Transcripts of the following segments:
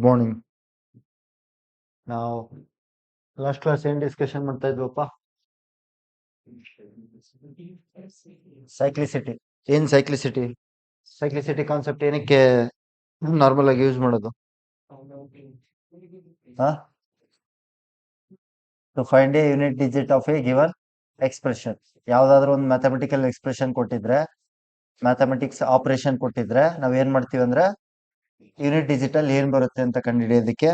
Morning. ನಾವು last class ಏನ್ discussion ಮಾಡ್ತಾ ಇದ್ವಪ್ಪ? ಸೈಕ್ಲಿಸಿಟಿ. ಏನ್ ಸೈಕ್ಲಿಸಿಟಿ? ಸೈಕ್ಲಿಸಿಟಿ ಕಾನ್ಸೆಪ್ಟ್ ಏನಕ್ಕೆ ನಾರ್ಮಲ್ ಆಗಿ ಯೂಸ್ ಮಾಡೋದು? To find a unit digit of a given expression. ಯಾವ್ದಾದ್ರು ಒಂದು ಮ್ಯಾಥಮೆಟಿಕಲ್ ಎಕ್ಸ್ಪ್ರೆಷನ್ ಕೊಟ್ಟಿದ್ರೆ, ಮ್ಯಾಥಮೆಟಿಕ್ಸ್ ಆಪರೇಷನ್ ಕೊಟ್ಟಿದ್ರೆ, ನಾವ್ ಏನ್ ಮಾಡ್ತೀವಿ ಅಂದ್ರೆ ಯೂನಿಟ್ ಡಿಜಿಟಲ್ ಏನ್ ಬರುತ್ತೆ ಅಂತ ಕಂಡುಹಿಡಿಯೋದಕ್ಕೆ.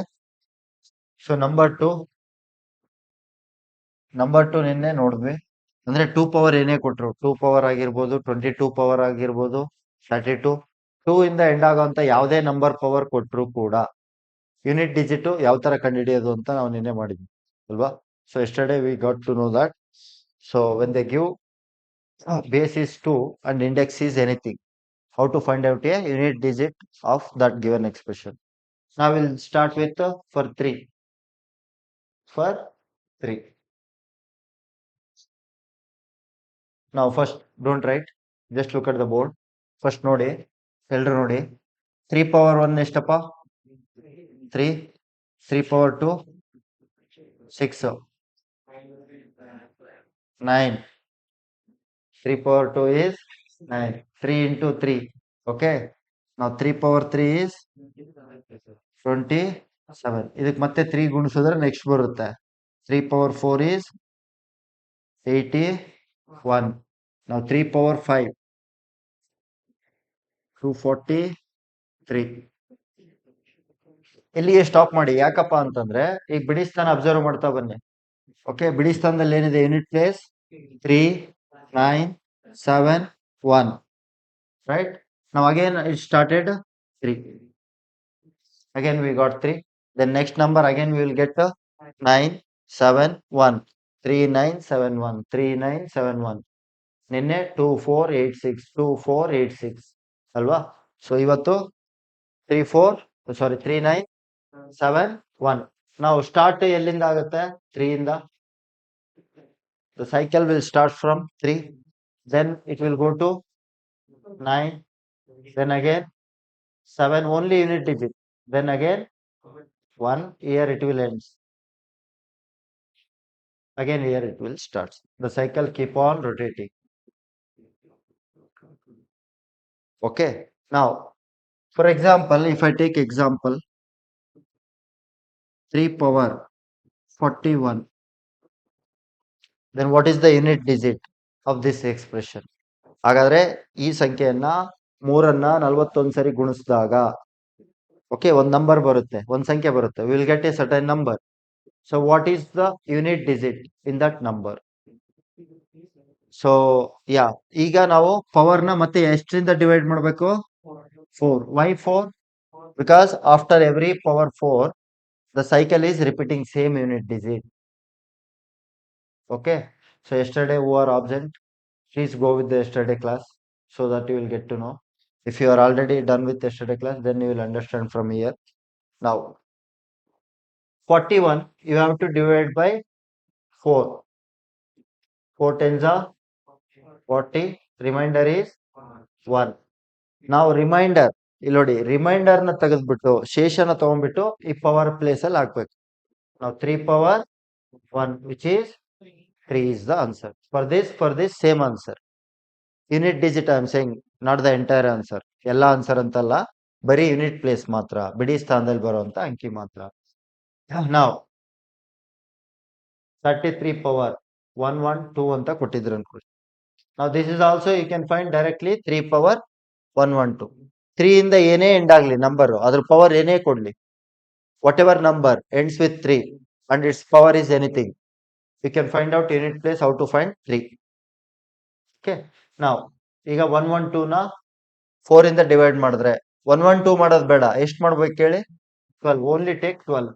ಸೊ ನಂಬರ್ ಟು ನಿನ್ನೆ ನೋಡಿದ್ವಿ. ಅಂದ್ರೆ 2 ಪವರ್ ಏನೇ ಕೊಟ್ರು, 2 ಪವರ್ ಆಗಿರ್ಬೋದು, 22 ಪವರ್ ಆಗಿರ್ಬೋದು, 32, 2 ಇಂದ ಎಂಡ್ ಆಗೋಂತ ಯಾವುದೇ ನಂಬರ್ ಪವರ್ ಕೊಟ್ರು ಕೂಡ ಯೂನಿಟ್ ಡಿಜಿಟ್ ಯಾವ ತರ ಕಂಡುಹಿಡಿಯೋದು ಅಂತ ನಾವು ನಿನ್ನೆ ಮಾಡಿದ್ವಿ ಅಲ್ವಾ? So yesterday we got to know that. So when they give base is 2 and index is anything, how to find out a unit digit of that given expression. Now we'll start with for 3. Now first don't write, just look at the board. First ನೋಡಿ, ಎಲ್ರು ನೋಡಿ. 3 power 1 ಎಷ್ಟಪ್ಪ? 3. 3 power 2 6. 9. 3 power 2 is 9. 3 into 3. Okay. Now 3 power 3 is 27. ಇದಕ್ಕೆ ಮತ್ತೆ 3 ಗುಣಿಸಿದ್ರೆ next ಬರುತ್ತೆ. 3 power 4 is 81. Now 3 power 5 243. ಇಲ್ಲಿಗೆ stop ಮಾಡಿ. ಯಾಕಪ್ಪ ಅಂತಂದ್ರೆ ಈಗ ಬಿಡಿ ಸ್ಥಾನ ಅಬ್ಸರ್ವ್ ಮಾಡ್ತಾ ಬನ್ನಿ. ಓಕೆ, ಬಿಡಿ ಸ್ಥಾನದಲ್ಲಿ ಏನಿದೆ? Unit place 3, 9, 7, 1. Right? Now again it started 3. Again we got 3. Then next number again we will get 9, 7, 1. 3, 9, 7, 1. 3, 9, 7, 1. ನಿನ್ನೆ 2, 4, 8, 6. 2, 4, 8, 6 ಅಲ್ವಾ? ಸೊ ಇವತ್ತು 3, 9, 7, 1. ನಾವು ಸ್ಟಾರ್ಟ್ ಎಲ್ಲಿಂದ ಆಗುತ್ತೆ? 3 ಇಂದ. The cycle will start from 3, then it will go to 9, then again 7, only unit digit, then again 1. Here it will end. Again here it will start. The cycle keep on rotating. Okay. Now, for example, if I take example 3 power 41, then what is the unit digit of this expression? ಹಾಗಾದ್ರೆ ಈ ಸಂಖ್ಯೆಯನ್ನ 3ಅನ್ನ 41 ಸರಿ ಗುಣಿಸಿದಾಗ okay ಒಂದ್ number ಬರುತ್ತೆ, ಒಂದ್ ಸಂಖ್ಯೆ ಬರುತ್ತೆ. Will get a certain number. So what is the unit digit in that number? So yeah, ಈಗ ನಾವು ಪವರ್ ನ ಮತ್ತೆ ಎಷ್ಟರಿಂದ ಡಿವೈಡ್ ಮಾಡಬೇಕು? 4. Why 4? Because after every power 4 the cycle is repeating same unit digit. Okay. So yesterday who are absent, please go with the yesterday class so that you will get to know. If you are already done with yesterday class, then you will understand from here. Now 41 you have to divide by 4. 4 tens are 40. Remainder is 1. Now remainder ಇಲ್ಲಿ ನೋಡಿ, reminder ನ ತೆಗೆದ್ಬಿಟ್ಟು ಶೇಷನ ತಗೊಂಡ್ಬಿಟ್ಟು ಈ power place ಅಲ್ಲಿ ಹಾಕ್ಬೇಕು. ನಾವು 3 power 1 which is 3 is the answer. For this same answer. Unit digit I am saying, not the entire answer. ಎಲ್ಲ ಆನ್ಸರ್ ಅಂತಲ್ಲ, ಬರೀ ಯೂನಿಟ್ ಪ್ಲೇಸ್ ಮಾತ್ರ, ಬಿಡಿ ಸ್ಥಾನದಲ್ಲಿ ಬರುವಂತ ಅಂಕಿ ಮಾತ್ರ. ನಾವು 33 power 112 ಅಂತ ಕೊಟ್ಟಿದ್ರು ಅನ್ಕೊಳ್ಳಿ. ನಾವು this is also you can find directly 3 power 112. 3 ಇಂದ ಏನೇ ಎಂಡ್ ಆಗ್ಲಿ ನಂಬರ್, ಅದ್ರ ಪವರ್ ಏನೇ ಕೊಡ್ಲಿ, what ever number ends with 3 and its power is anything, you can find out unit place how to find 3. Okay. Now ಈಗ 112 ನ 4 ಇಂದ divide ಮಾಡಿದ್ರೆ 112 ಮಾಡೋದು ಬೇಡ, ಎಷ್ಟು ಮಾಡ್ಬೇಕು ಹೇಳಿ? 12. Only take 12.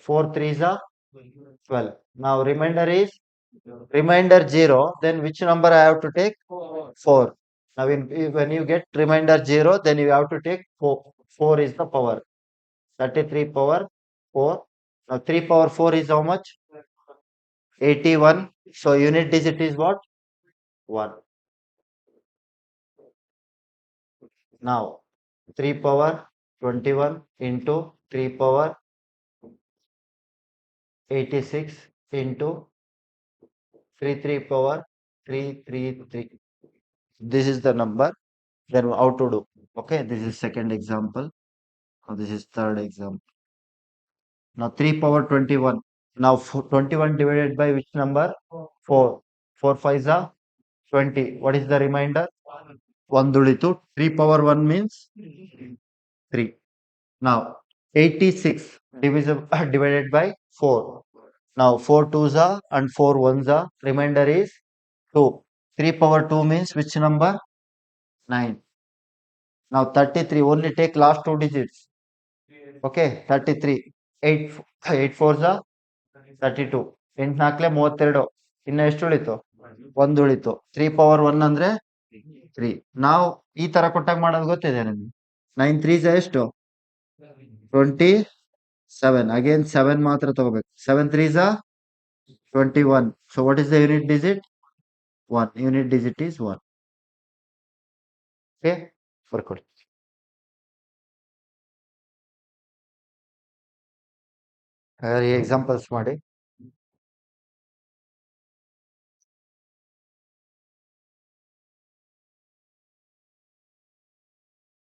4 3s are 12. Now remainder is 0, then which number I have to take? 4. Now when you get remainder 0, then you have to take 4. 4 is the power. 33 power 4. Now 3 power 4 is how much? 81. So unit digit is what? 1. Now 3 power 21 into 3 power 86 into 3 power 333. This is the number. Then how to do? Okay, this is second example. Now this is third example. Now 3 power 21. Now 21 divided by which number? 4. 4 5s are 20. What is the remainder? 1 dulitu. 3 power 1 means 3. Now 86 divided by 4. Now 4 2s are and 4 1s are. Remainder is 2. 3 power 2 means which number? 9. Now 33. Only take last two digits. Okay, 33. 8 8 4s are 32. 8 4 32. ಇನ್ನು ಎಷ್ಟು ಉಳಿತು? 1 ಉಳಿತು. 3 power 1 ಅಂದ್ರೆ 3. ನಾವು ಈ ತರ ಕೊಟ್ಟಾಗ ಮಾಡೋದು ಗೊತ್ತಿದೆ ನಿಮ್ಗೆ. 9 3s ಎಷ್ಟು? 27. Again 7 ಮಾತ್ರ ತಗೋಬೇಕು. 7 3s 21. So what is the unit digit? 1. Unit digit is 1. Okay, ಬರ್ಕೊಡಿ. ಈ ಎಕ್ಸಾಂಪಲ್ಸ್ ಮಾಡಿ.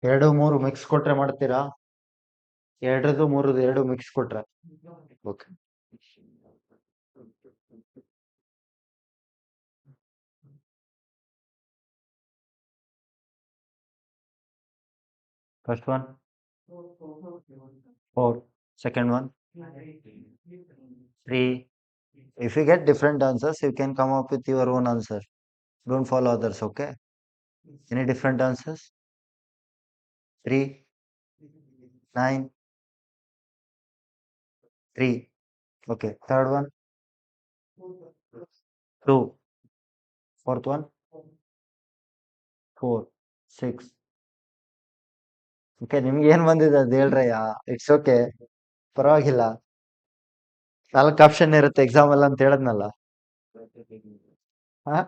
2 3 ಮಿಕ್ಸ್ ಕೊಟ್ರೆ ಮಾಡ್ತೀರಾ? 2 3 2 ಮಿಕ್ಸ್ ಕೊಟ್ರೆ. Okay. First one 4. Second one 3. If you get different answers, you can come up with your own answer. Don't follow others, okay? Any different answers? 3, 9, 3. Okay. Third one 2. Fourth one 4, 6. Okay, ನಿಮ್ಗೆ ಏನ್ ಬಂದಿದೆ ಅದು ಹೇಳ್ರಯ್ಯ. It's okay, ಪರವಾಗಿಲ್ಲ. 4 option ಇರುತ್ತೆ exam ಅಲ್ಲಿ ಅಂತ ಹೇಳದ್ನಲ್ಲ. ಹಾ,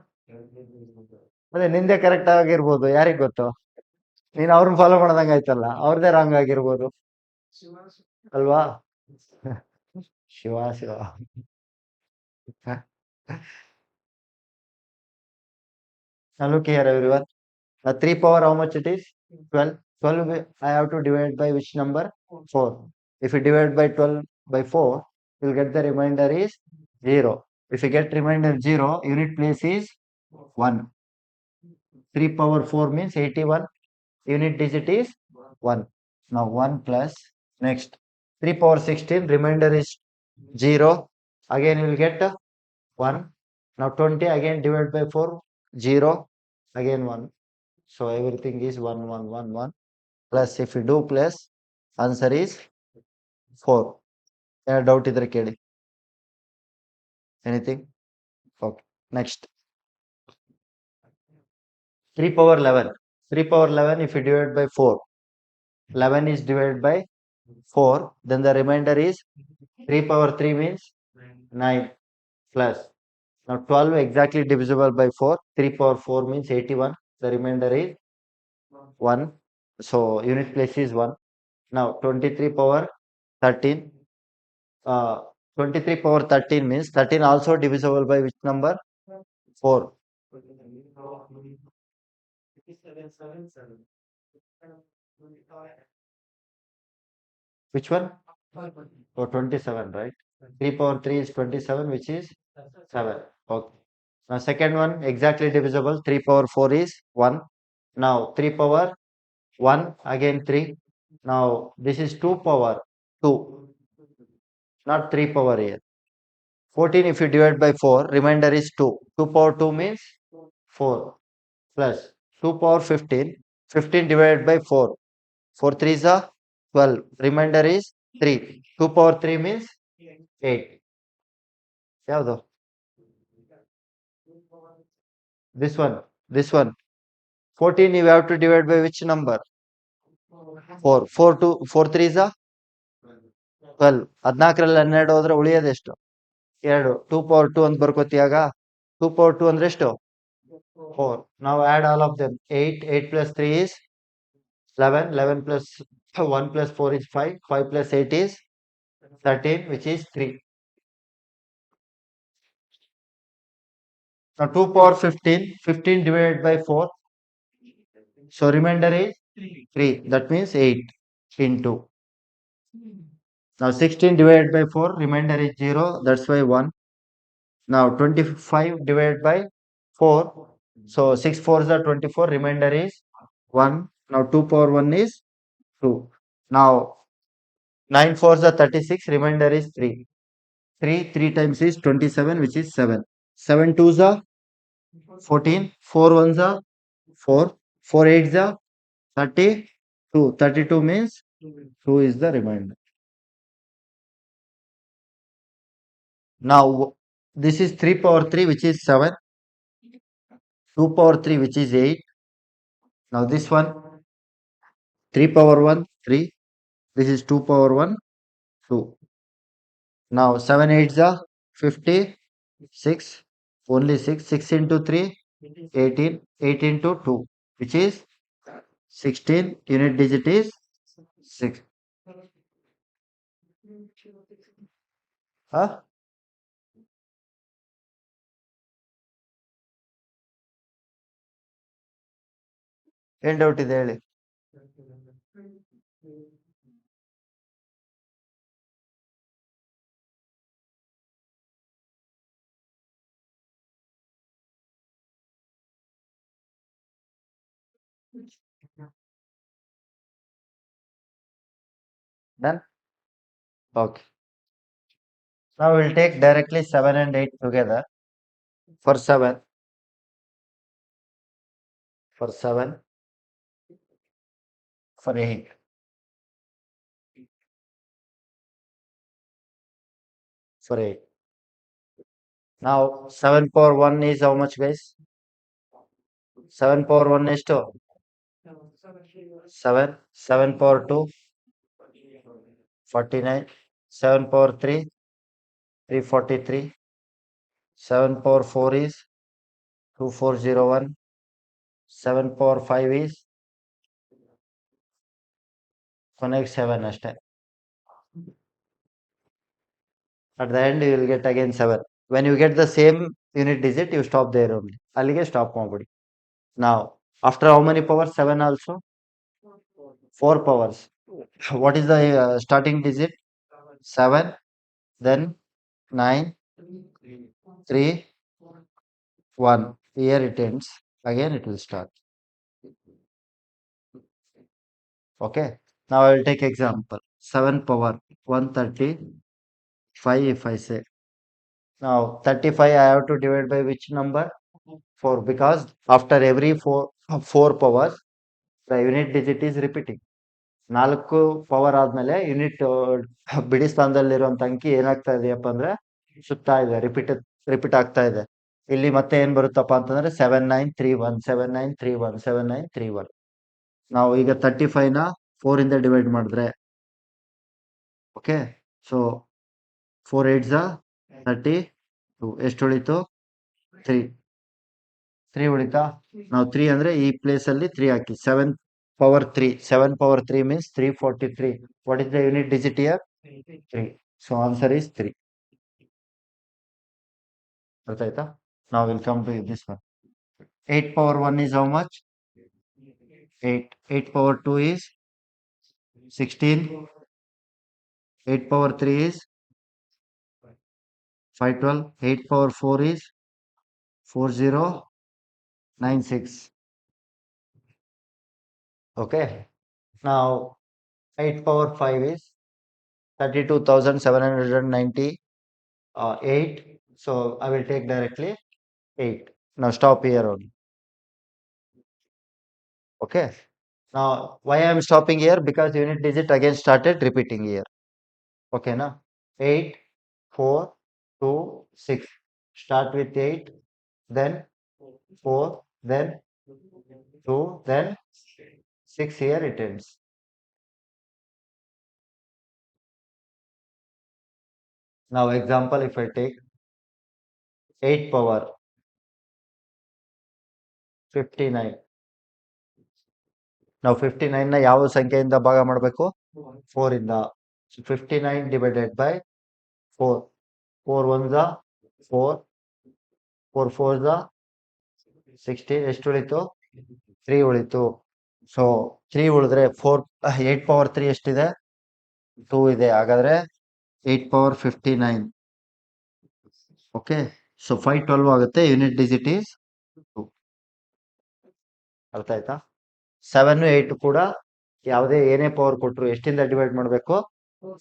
ಅದೇ ನಿಂದೆ ಕರೆಕ್ಟ್ ಆಗಿರ್ಬೋದು, ಯಾರಿಗ್ ಗೊತ್ತು? ನೀನ್ ಅವ್ರನ್ನ ಫಾಲೋ ಮಾಡ್ದಂಗ ಆಯ್ತಲ್ಲ, ಅವ್ರದೇ ರಾಂಗ್ ಆಗಿರ್ಬೋದು ಅಲ್ವಾ? Shiva Shiva. Now look here everyone. 3 power how much it is? 12. 12 I have to divide by which number? 4. If you divide by 12 by 4, you'll get the remainder is 0. If you get remainder 0, unit place is 1. 3 power 4 means 81. Unit digit is 1. Now 1 plus next 3 power 16, remainder is 0. Again you will get 1. Now 20 again divide by 4, 0. Again 1. So everything is 1 1 1 1. Plus if you do plus, answer is 4. Doubt idre keli. Anything? Okay. Next 3 power 11. 3 power 11 if you divide by 4. 11 is divided by 4. Then the remainder is 3 power 3 means 9 plus. Now 12 exactly divisible by 4. 3 power 4 means 81. The remainder is 1. So unit place is 1. Now 23 power 13. 23 power 13 means 13 also divisible by which number? 4. Which one? Oh, 27, right? 3 power 3 is 27, which is 7. Okay. Now second one exactly divisible. 3 power 4 is 1. Now 3 power 1 again 3. Now this is 2 power 2, not 3 power here. 14 if you divide by 4, remainder is 2. 2 power 2 means 4 plus 2 power 15. 15 divided by 4. 4 3s are 12. Remainder is 3. 2 power 3 means 8. ಯಾವುದು? This one. This one. 14 you have to divide by which number? 4. 4 2 4 3s are 12. 14ರಲ್ಲಿ 12 ಹೋದ್ರೆ ಉಳಿಯೋದೆಷ್ಟು? 2. 2 power 2 ಅಂತ ಬರ್ಕೋತಿಯಾಗ 2 power 2 ಅಂದ್ರೆ ಎಷ್ಟು? 4. Now add all of them. 8 8 plus 3 is 11. 11 plus 1 plus 4 is 5. 5 plus 8 is 13, which is 3. Now 2 power 15. 15 divided by 4. So remainder is 3. That means 8 into. Now 16 divided by 4. Remainder is 0. That's why 1. Now 25 divided by 4. So 6 fours are 24. Remainder is 1. Now 2 power 1 is 2. Now 9 fours are 36. Remainder is 3. 3 times is 27, which is 7. 7 twos are 14. 4 ones are 4. 4 eights are 32. 32 means 2 is the remainder. Now this is 3 power 3, which is 7. 2 power 3, which is 8. Now this one 3 power 1, 3. This is 2 power 1, 2. Now 7 eights are 50. 6. Only 6. 6 into 3, 18. 8 into 2, which is 16. Unit digit is 6. Huh? ಏನ್ doubt ಇದೆ ಹೇಳಿ. Done? Okay. Now we'll take directly 7 and 8 together. For 7, for 7, for 8. For 8. Now 7 power 1 is how much, guys? 7 power 1 is 2. 7. 7 power 2, 49. 7 power 3, 343. 7 power 4 is 2401. 7 power 5 is connect 7 ಅಷ್ಟೇ. At the end you will get again 7. When you get the same unit digit, you stop there only. ಅಲ್ಲಿಗೆ stop ಮಾಡ್ಬಿಡಿ. Now after how many powers? 7 also? 4 powers. What is the starting digit? 7, then 9, 3, 1. Here it ends. Again it will start. Okay. Now I will take example. 7 power 135, if I say. Now 35 I have to divide by which number? 4, because after every 4 powers the unit digit is repeating. 4 power ಆದ್ಮೇಲೆ unit ಬಿಡಿ ಸ್ಥಾನದಲ್ಲಿರುವಂತ ಅಂಕಿ ಏನಾಗ್ತಾ ಇದೆಯಪ್ಪ ಅಂದ್ರೆ ಸುತ್ತಾ ಇದೆ, repeat ಆಗ್ತಾ ಇದೆ. ಇಲ್ಲಿ ಮತ್ತೆ ಏನ್ ಬರುತ್ತಪ್ಪ ಅಂತಂದ್ರೆ 7931, 7931, 7931. ನಾವು ಈಗ 35 ನ 4 ಇಂದ ಡಿವೈಡ್ ಮಾಡಿದ್ರೆ, ಓಕೆ, ಸೊ 4 8s 32. ಎಷ್ಟು ಉಳಿತು? 3 ಉಳಿತಾ? ನಾವು 3 ಅಂದ್ರೆ ಈ ಪ್ಲೇಸ್ ಅಲ್ಲಿ 3 ಹಾಕಿ. 7 power 3. 7 power 3 means 343. What is the unit digit here? 3. So answer is 3. Arthaita? Now we'll come to this one. 8 power 1 is how much? 8. 8 power 2 is 16. 8 power 3 is 512. 8 power 4 is 4096. Okay. Now 8 power 5 is 32,798. So I will take directly 8. Now stop here only. Okay. Now why I am stopping here? Because unit digit again started repeating here. Okay, now 8, 4, 2, 6. Start with 8, then 4, then 2, then 6. Here it ends. Now example, if I take 8 power 59, ನಾವು 59ನ ಯಾವ ಸಂಖ್ಯೆಯಿಂದ ಭಾಗ ಮಾಡಬೇಕು? 4 ಇಂದ. 59 divided by 4. 4 1 4, 4 4 16. ಎಷ್ಟು ಉಳಿತು? 3 ಉಳಿತು. So 3 ಉಳಿದ್ರೆ 8 power 3 ಎಷ್ಟಿದೆ? 2 ಇದೆ. ಹಾಗಾದ್ರೆ 8 ಪವರ್ 59. ಓಕೆ, ಸೊ 512 ಆಗುತ್ತೆ. Unit digit is 2. ಅರ್ಥ ಆಯ್ತಾ? 7 8 ಕೂಡ ಯಾವುದೇ ಏನೇ ಪವರ್ ಕೊಟ್ಟರು ಎಷ್ಟಿಂದ ಡಿವೈಡ್ ಮಾಡಬೇಕು?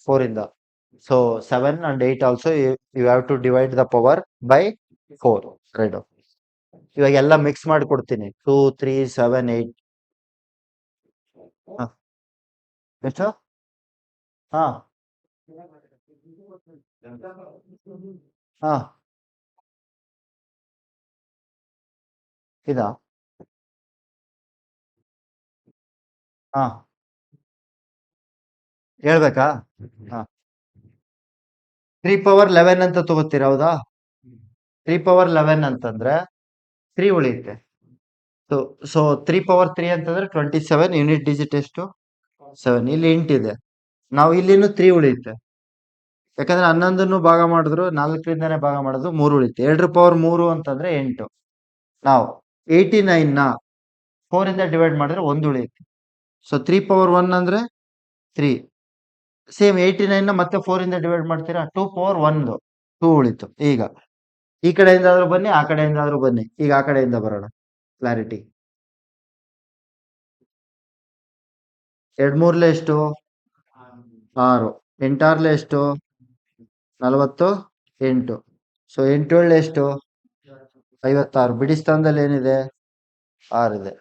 4 ಇಂದ. So 7 and 8 also you have to divide the power by 4. Right. ಇವಾಗ ಎಲ್ಲ ಮಿಕ್ಸ್ ಮಾಡಿ ಕೊಡ್ತೀನಿ. 2 3 7 8. ಎಷ್ಟು? ಹಾ ಹಾ ಇದಾ? ಹಾ ಹೇಳ್ಬೇಕಾ? ಹಾ 3 ಪವರ್ 11 ಅಂತ ತಗೋತೀರಾ, ಹೌದಾ? 3 ಪವರ್ 11 ಅಂತಂದ್ರೆ 3 ಉಳಿಯುತ್ತೆ. ಸೊ ಸೊ 3 ಪವರ್ 3 ಅಂತಂದ್ರೆ 27. ಯೂನಿಟ್ ಡಿಜಿಟ್ ಎಷ್ಟು? 7. ಇಲ್ಲಿ ಇಂಟಿದೆ. ನಾವು ಇಲ್ಲಿನೂ 3 ಉಳಿಯುತ್ತೆ. ಯಾಕಂದ್ರೆ 11 ಭಾಗ ಮಾಡಿದ್ರು 4ರಿಂದಾನೇ ಭಾಗ ಮಾಡಿದ್ರು 3 ಉಳಿಯುತ್ತೆ. 2 ಪವರ್ 3 ಅಂತಂದ್ರೆ 8. ನಾವು 89ನ 4 ಇಂದ ಡಿವೈಡ್ ಮಾಡಿದ್ರೆ 1 ಉಳಿಯುತ್ತೆ. ಸೊ 3 ಪವರ್ 1 ಅಂದ್ರೆ 3. ಸೇಮ್ 89ನ ಮತ್ತೆ 4 ಇಂದ ಡಿವೈಡ್ ಮಾಡ್ತೀರಾ? 2 ಪವರ್ 1 2 ಉಳಿತು. ಈಗ ಈ ಕಡೆಯಿಂದ ಆದ್ರೂ ಬನ್ನಿ, ಆ ಕಡೆಯಿಂದ ಆದ್ರೂ ಬನ್ನಿ. ಈಗ ಆ ಕಡೆಯಿಂದ ಬರೋಣ, ಕ್ಲಾರಿಟಿ. 2 ಮೂರ್ಲೆ ಎಷ್ಟು? 6. 8 ಆರ್ಲೆ ಎಷ್ಟು? 48. ಸೊ 8 ಏಳ್ಲೆ ಎಷ್ಟು? 56. ಬಿಡಿ ಸ್ಥಾನದಲ್ಲಿ ಏನಿದೆ? 6 ಇದೆ.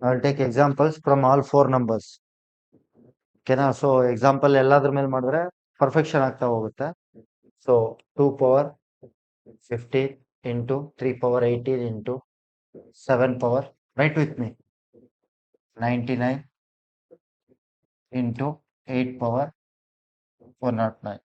I'll take examples from all four numbers. ಓಕೆನಾ? ಸೊ ಎಕ್ಸಾಂಪಲ್ ಎಲ್ಲಾದ್ರ ಮೇಲೆ ಮಾಡಿದ್ರೆ ಪರ್ಫೆಕ್ಷನ್ ಆಗ್ತಾ ಹೋಗುತ್ತೆ. So 2 power 15 into 3 power 18 into 7 power, write with me, 99 into 8 power 109.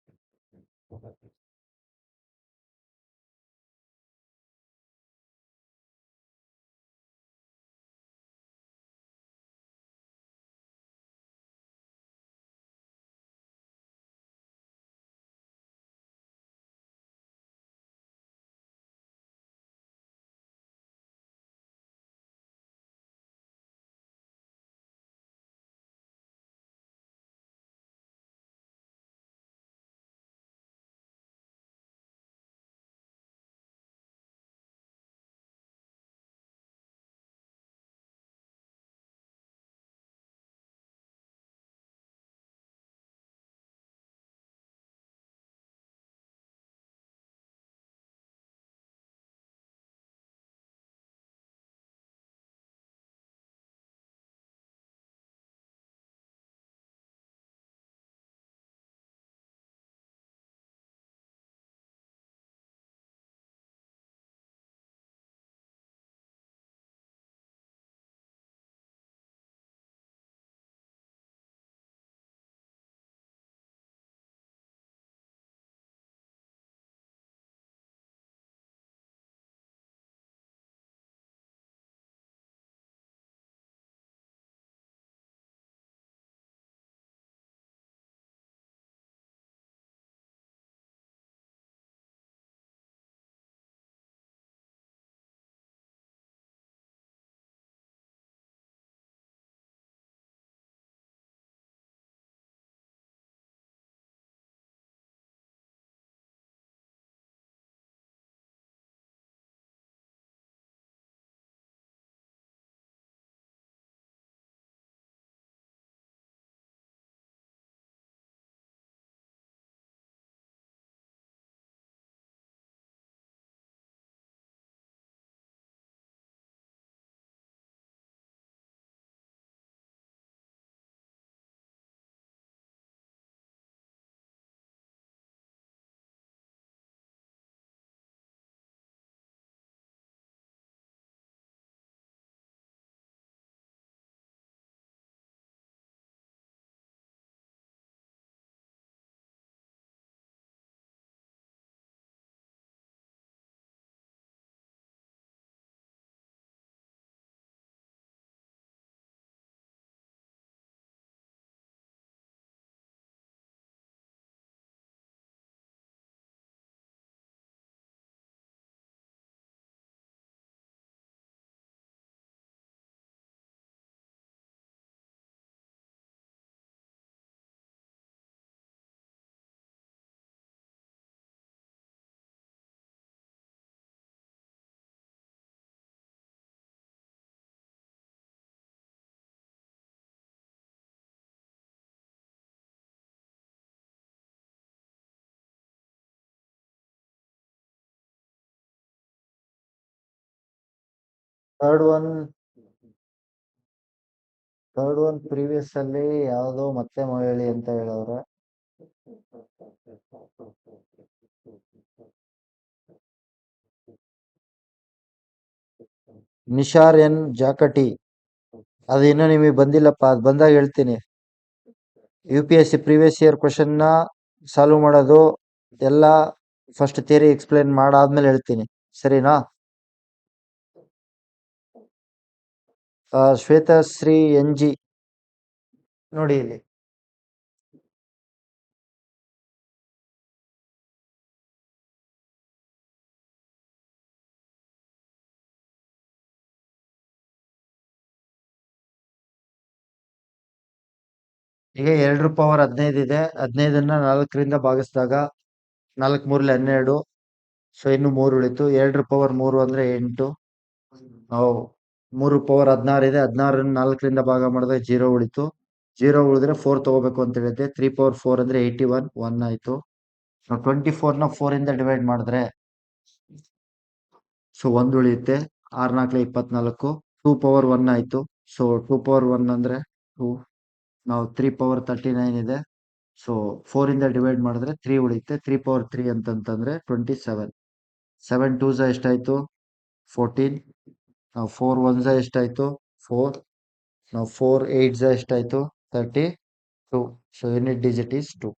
Third one previous ಅಲ್ಲಿ ಯಾವ್ದೋ ಮತ್ತೆ ಹೇಳಿ ಅಂತ ಹೇಳವ್ರೆ. ನಿಶಾರ್ ಎನ್ ಜಾಕಟಿ, ಅದು ಇನ್ನೂ ನಿಮಗೆ ಬಂದಿಲ್ಲಪ್ಪ, ಅದು ಬಂದಾಗ ಹೇಳ್ತೀನಿ. UPSC ಪ್ರೀವಿಯಸ್ ಇಯರ್ ಕ್ವಶನ್ ನ ಸಾಲ್ವ್ ಮಾಡೋದು ಎಲ್ಲ ಫಸ್ಟ್ ಥಿಯರಿ ಎಕ್ಸ್ಪ್ಲೇನ್ ಮಾಡಾದ್ಮೇಲೆ ಹೇಳ್ತೀನಿ, ಸರಿನಾ? ಶ್ವೇತಶ್ರೀ NG ನೋಡಿ ಇಲ್ಲಿ, ಈಗ 2 ಪವರ್ 15 ಇದೆ. 15ನ್ನ 4ರಿಂದ ಭಾಗಿಸಿದಾಗ 4 3 12, ಸೊ ಇನ್ನು 3 ಉಳಿತು. 2 ಪವರ್ 3 ಅಂದ್ರೆ 8. 3 ಪವರ್ 16 ಇದೆ. 16ನ್ನ 4ರಿಂದ ಭಾಗ ಮಾಡಿದ್ರೆ 0 ಉಳಿತು. 0 ಉಳಿದ್ರೆ 4 ತಗೋಬೇಕು ಅಂತ ಹೇಳಿದ್ದೆ. 3 ಪವರ್ 4 ಅಂದ್ರೆ 81, 1 ಆಯ್ತು. 24ನ 4 ಇಂದ ಡಿವೈಡ್ ಮಾಡಿದ್ರೆ ಸೊ 1 ಉಳಿಯುತ್ತೆ. 6 4 24. 2 ಪವರ್ 1 ಆಯ್ತು. ಸೊ 2 ಪವರ್ 1 ಅಂದ್ರೆ 2. ನಾವು 3 ಪವರ್ 39 ಇದೆ. ಸೊ 4 ಇಂದ ಡಿವೈಡ್ ಮಾಡಿದ್ರೆ 3 ಉಳಿಯುತ್ತೆ. 3 ಪವರ್ 3 ಅಂತಂತಂದ್ರೆ 27. 7 2 ಎಷ್ಟಾಯ್ತು? 14. ನಾವು 4 1 ಎಷ್ಟಾಯ್ತು? 4. ನಾವು 4 8 ಎಷ್ಟಾಯ್ತು? 32. So unit digit is 2.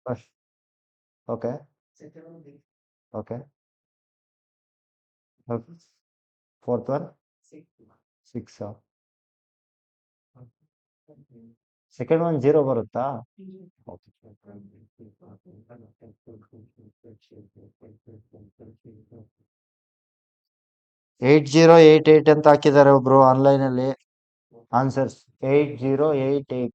First. Okay. Okay. Okay. Fourth one? 6. Second one 0 ಬರುತ್ತಾ? Okay. 8088 ಅಂತ ಹಾಕಿದ್ದಾರೆ ಒಬ್ರು ಆನ್ಲೈನ್ ಅಲ್ಲಿ. Answers 8088.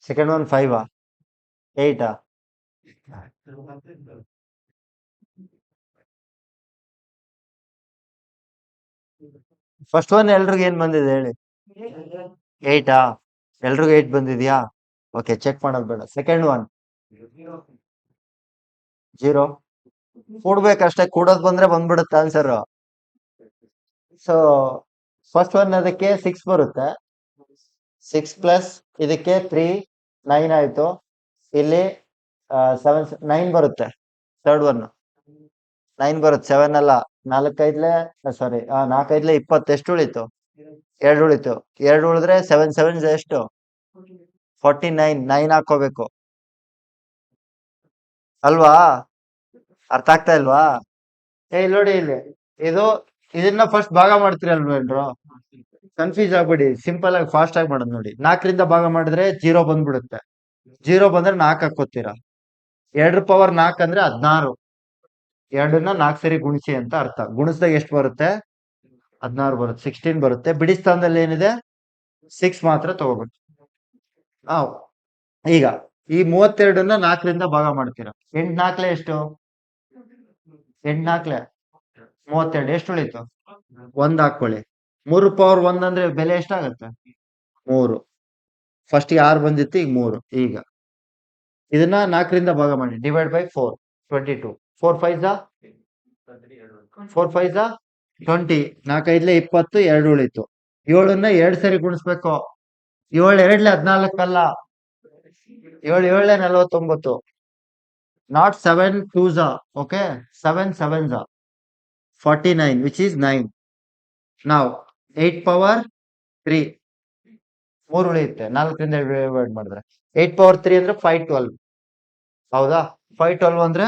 Second one 5 8 first one ಎಲ್ರಿಗೂ ಏನ್ ಬಂದಿದೆ ಹೇಳಿ? 8 ಎಲ್ರಿಗೂ 8 ಬಂದಿದ್ಯಾ? ಓಕೆ, ಚೆಕ್ ಮಾಡೋದು ಬೇಡ. ಸೆಕೆಂಡ್ ಒನ್ 0 ಕೂಡ್ಬೇಕಷ್ಟೇ, ಕೂಡೋದ್ ಬಂದ್ರೆ ಬಂದ್ಬಿಡುತ್ತೆ ಆನ್ಸರ್. ಸೊ ಫಸ್ಟ್ ಒನ್ ಅದಕ್ಕೆ 6 ಬರುತ್ತೆ. 6 ಪ್ಲಸ್ ಇದಕ್ಕೆ 3 9 ಆಯ್ತು. ಇಲ್ಲಿ 7 9 ಬರುತ್ತೆ. ಥರ್ಡ್ ಒನ್ 9 ಬರುತ್ತೆ, 7 ಅಲ್ಲ. 4 5 ಸಾರಿ 4 5 20. ಎಷ್ಟು ಉಳಿತು? 2 ಉಳಿತು. 2 ಉಳಿದ್ರೆ 7 7 ಎಷ್ಟು? 49. 9 ಹಾಕೋಬೇಕು ಅಲ್ವಾ? ಅರ್ಥ ಆಗ್ತಾ ಇಲ್ವಾ? ಇಲ್ಲಿ ನೋಡಿ, ಇಲ್ಲಿ ಇದು ಇದನ್ನ ಫಸ್ಟ್ ಭಾಗ ಮಾಡ್ತೀರಲ್ವೇನ್ರು? ಕನ್ಫ್ಯೂಸ್ ಆಗ್ಬಿಡಿ. ಸಿಂಪಲ್ ಆಗಿ ಫಾಸ್ಟ್ ಆಗಿ ಮಾಡೋದು ನೋಡಿ. 4ರಿಂದ ಭಾಗ ಮಾಡಿದ್ರೆ 0 ಬಂದ್ಬಿಡುತ್ತೆ. 0 ಬಂದ್ರೆ 4 ಹಾಕೋತೀರಾ. 2 ಪವರ್ 4 ಅಂದ್ರೆ 16. 2ನ್ನ 4 ಸರಿ ಗುಣಿಸಿ ಅಂತ ಅರ್ಥ. ಗುಣಿಸಿದಾಗ ಎಷ್ಟು ಬರುತ್ತೆ? 16 ಬರುತ್ತೆ. 16 ಬರುತ್ತೆ. ಬಿಡಿ ಸ್ಥಾನದಲ್ಲಿ ಏನಿದೆ? 6 ಮಾತ್ರ ತಗೋಬೇಕು. ಈಗ ಈ 32ನ್ನ 4ರಿಂದ ಭಾಗ ಮಾಡ್ತೀರಾ. 8 4 ಎಷ್ಟು? 8 4 32. ಎಷ್ಟು ಉಳಿತು? 1 ಹಾಕೊಳ್ಳಿ. 3 ಪವರ್ 1 ಅಂದ್ರೆ ಬೆಲೆ ಎಷ್ಟಾಗತ್ತೆ? 3. ಫಸ್ಟ್ 6 ಬಂದಿತ್ತು, ಈಗ 3. ಈಗ ಇದನ್ನ 4ರಿಂದ ಭಾಗ ಮಾಡಿ. Divide by 4. 22. 4 5 4 5 20. 4 5 20. 2 ಉಳಿತು. 7ನ್ನ 2 ಸರಿ ಗುಣಿಸ್ಬೇಕು. 7 2 14 ಅಲ್ಲ. 7 7 49. Not 7 2s. Okay, 7 7s 49, which is 9. Now 8 power 3 3 ಉಳಿಯುತ್ತೆ. 4ರಿಂದ ಡಿವೈಡ್ ಮಾಡಿದ್ರೆ 8 ಪವರ್ 3 ಅಂದ್ರೆ 512. ಹೌದಾ? 512 ಅಂದ್ರೆ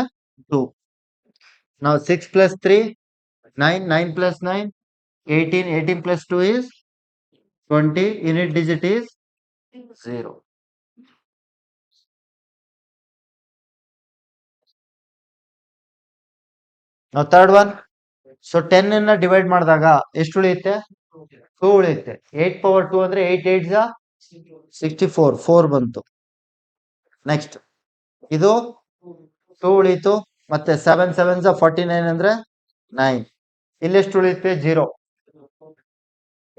2. ನಾವು 6 plus 3 9. 9 plus 9 18. 18 plus 2 is 20. Unit digit is 0. ನಾವು ಥರ್ಡ್ ಒನ್. ಸೊ 10 ಅನ್ನ ಡಿವೈಡ್ ಮಾಡಿದಾಗ ಎಷ್ಟು ಉಳಿಯುತ್ತೆ? 2 ಉಳಿಯುತ್ತೆ. 8 ಪವರ್ 2 ಅಂದ್ರೆ 8 8 64. 4 ಬಂತು. ನೆಕ್ಸ್ಟ್ ಇದು 2 ಉಳಿಯಿತು. ಮತ್ತೆ 7 7 49 ಅಂದ್ರೆ 9. ಇಲ್ಲಿ ಎಷ್ಟು ಉಳಿಯುತ್ತೆ? 0.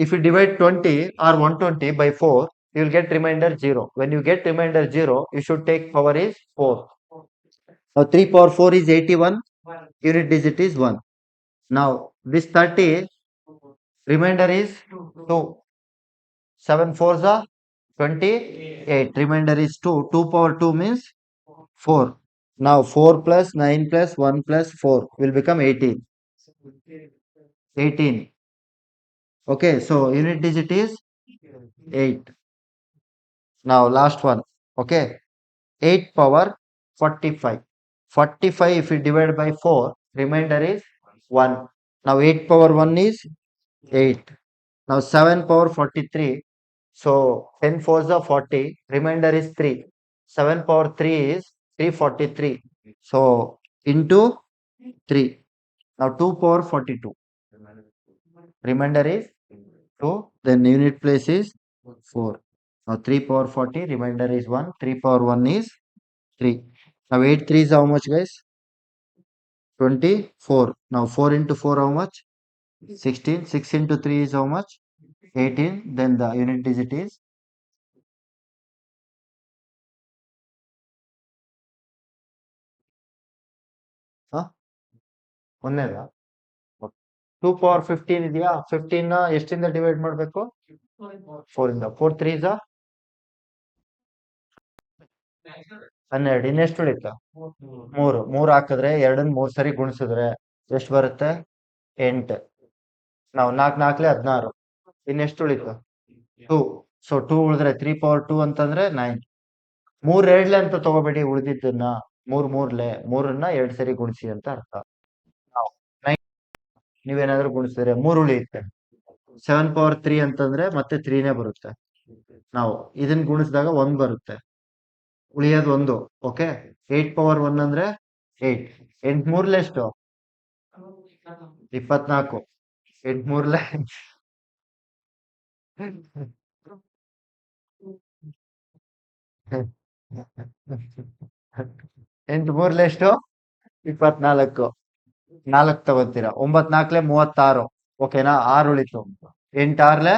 If you divide 20 or 120 by 4, you will get remainder 0. When you get remainder 0, you should take power is 4. Now 3 power 4 is 81. Unit digit is 1. Now this 30, remainder is 2. 7 4s are 28. Remainder is 2. 2 power 2 means 4. Now 4 plus 9 plus 1 plus 4 will become 18. 18. Okay, so unit digit is 8. Now last one. Okay, 8 power 45. 45 if you divide by 4, remainder is 1. Now 8 power 1 is 8. Now 7 power 43. So 10 4s are 40. Remainder is 3. 7 power 3 is 343. So into 3. Now 2 power 42. Remainder is 2. Then unit place is 4. Now 3 power 40. Remainder is 1. 3 power 1 is 3. Now 8 3 is how much, guys? 24. Now 4 into 4 how much? 16. 6 into 3 is how much? 18. Then the unit digit is ಒಂದೇದಾ? 2 power 15 ಇದೆಯಾ? 15 ಎಷ್ಟಿಂದ divide ಮಾಡಬೇಕು? 4 ಇಂದ. 4 3 is 12. ಇನ್ನೆಷ್ಟು ಉಳಿತು? 3. 3 ಹಾಕಿದ್ರೆ 2 3 ಸರಿ ಗುಣಿಸಿದ್ರೆ ಎಷ್ಟು ಬರುತ್ತೆ? 8. ನಾವು 4 4 16. ಇನ್ನೆಷ್ಟು ಉಳಿತು? 2. ಸೊ 2 ಉಳಿದ್ರೆ 3 ಪವರ್ 2 ಅಂತಂದ್ರೆ 9. 3 2 ಅಂತ ತಗೋಬೇಡಿ, ಉಳಿದಿದ್ದನ್ನ 3 3 3ನ್ನ 2 ಸರಿ ಗುಣಿಸಿ ಅಂತ ಅರ್ಥ. ನೀವೇನಾದ್ರೂ ಗುಣಿಸಿದ್ರೆ 3 ಉಳಿಯುತ್ತೆ. 7 ಪವರ್ 3 ಅಂತಂದ್ರೆ ಮತ್ತೆ 3ನೇ ಬರುತ್ತೆ. ನಾವು ಇದನ್ನ ಗುಣಿಸಿದಾಗ 1 ಬರುತ್ತೆ, ಉಳಿಯೋದು 1. ಓಕೆ. 8 ಪವರ್ 1 ಅಂದ್ರೆ 8. 8 3 ಎಷ್ಟು? 24. 8 3 8 3 ಎಷ್ಟು? 24. 4 ತಗೋತೀರಾ. 9 4 36. ಓಕೆನಾ? 6 ಉಳಿತು. 8 6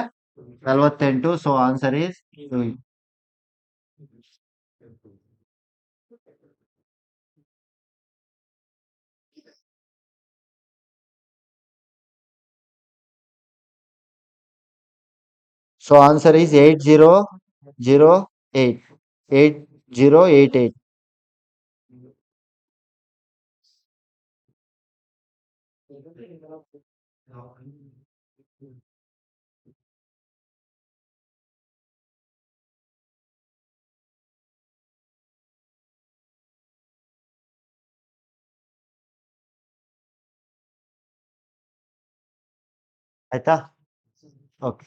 48. So answer is So answer is 8008. 8088. ಆಯ್ತಾ? Okay.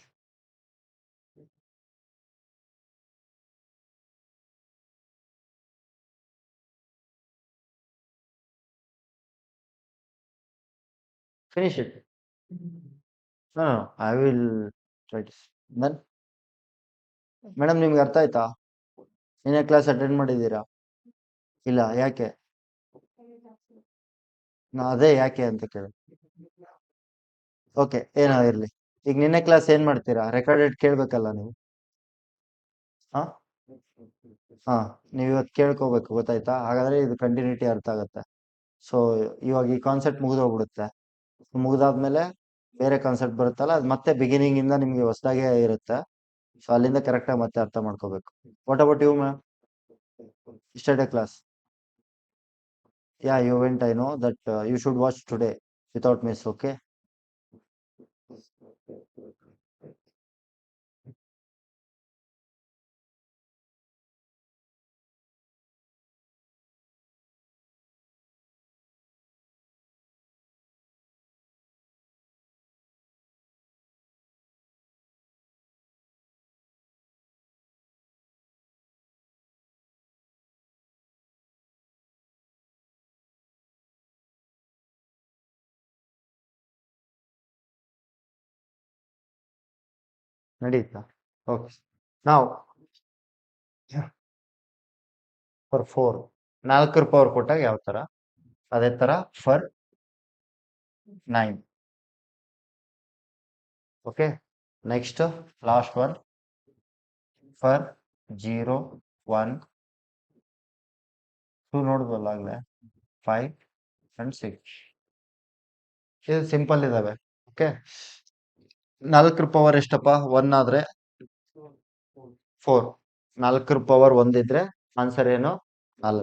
Finish it. No, I will try to. Then, madam ನಿಮ್ಗೆ ಅರ್ಥ ಆಯ್ತಾ? ನಿನ್ನೆ ಕ್ಲಾಸ್ ಅಟೆಂಡ್ ಮಾಡಿದ್ದೀರಾ? ಇಲ್ಲ, ಯಾಕೆ? ಅದೇ ಯಾಕೆ ಅಂತ ಕೇಳಿ. ಓಕೆ, ಏನೋ ಇರ್ಲಿ. ಈಗ ನಿನ್ನೆ ಕ್ಲಾಸ್ ಏನ್ ಮಾಡ್ತೀರಾ? ರೆಕಾರ್ಡೆಡ್ ಕೇಳ್ಬೇಕಲ್ಲ ನೀವು. ಹಾ ಹಾ ನೀವು ಇವತ್ತು ಕೇಳ್ಕೋಬೇಕು, ಗೊತ್ತಾಯ್ತಾ? ಹಾಗಾದ್ರೆ ಇದು ಕಂಟಿನ್ಯೂಟಿ ಅರ್ಥ ಆಗತ್ತೆ. ಸೊ ಇವಾಗ ಈ ಕಾನ್ಸೆಪ್ಟ್ ಮುಗಿದೋಗ್ಬಿಡುತ್ತೆ. ಮುಗಿದಾದ್ಮೇಲೆ ಬೇರೆ ಕಾನ್ಸೆಪ್ಟ್ ಬರುತ್ತಲ್ಲ, ಅದು ಮತ್ತೆ ಬಿಗಿನಿಂಗ್ ಇಂದ ನಿಮ್ಗೆ ಹೊಸದಾಗೆ ಇರುತ್ತೆ. ಸೊ ಅಲ್ಲಿಂದ ಕರೆಕ್ಟ್ ಆಗಿ ಮತ್ತೆ ಅರ್ಥ ಮಾಡ್ಕೋಬೇಕು. What about you ma'am? Yesterday class. Yeah, you went. I know that you should watch today without miss. Okay. ನಡೀತಾ? ಓಕೆ. ನಾವು ಫಾರ್ 4 4 ಪವರ್ ಕೊಟ್ಟಾಗ ಯಾವ ತರ, ಅದೇ ತರ for 9. Okay. Next last one for 0 1 2 ನೋಡಿದ್ವಲ್ಲ ಆಗ್ಲೇ, 5 and 6. ಇದು ಸಿಂಪಲ್ ಇದಾವೆ. ಓಕೆ. 4 ಪವರ್ ಎಷ್ಟಪ್ಪ? 1 ಆದ್ರೆ 4. 4 ಪವರ್ 1 ಇದ್ರೆ ಆನ್ಸರ್ ಏನು? 4.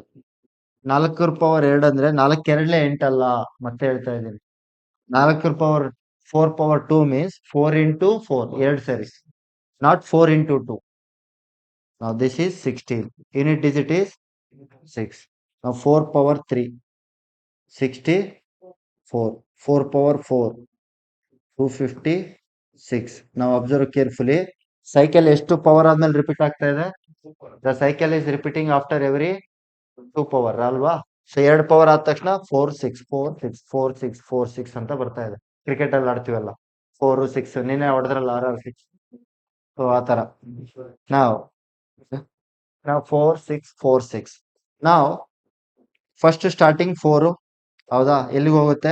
4 ಪವರ್ 2 ಅಂದ್ರೆ 4 2 8 ಅಲ್ಲ, ಮತ್ತೆ ಹೇಳ್ತಾ ಇದ್ದೀನಿ. 4 ಪವರ್ 4 ಪವರ್ 2 ಮೀನ್ಸ್ 4 into 4, 2 ಸರಿ, not 4 into 2. Now this is 16. Unit digit is 6. Now 4 power 3, 64. 4 power 4, 256. Now observe carefully. Cycle ಎಷ್ಟು ಪವರ್ ಆದ್ಮೇಲೆ ರಿಪೀಟ್ ಆಗ್ತಾ ಇದೆ? The cycle is repeating after every 2 power ಅಲ್ವಾ? ಸೊ 2 ಪವರ್ ಆದ ತಕ್ಷಣ 4 6 ಅಂತ ಬರ್ತಾ ಇದೆ. ಕ್ರಿಕೆಟ್ ಅಲ್ಲಿ ಆಡ್ತೀವಲ್ಲ 4 6 ನಿನ್ನೆ ಹೊಡೆದ್ರಲ್ಲ RR 6. ಸೊ ಆ ತರ ನಾವು 4 6 4 6 ನಾವು ಫಸ್ಟ್ ಸ್ಟಾರ್ಟಿಂಗ್ 4 ಹೌದಾ, ಎಲ್ಲಿಗೆ ಹೋಗುತ್ತೆ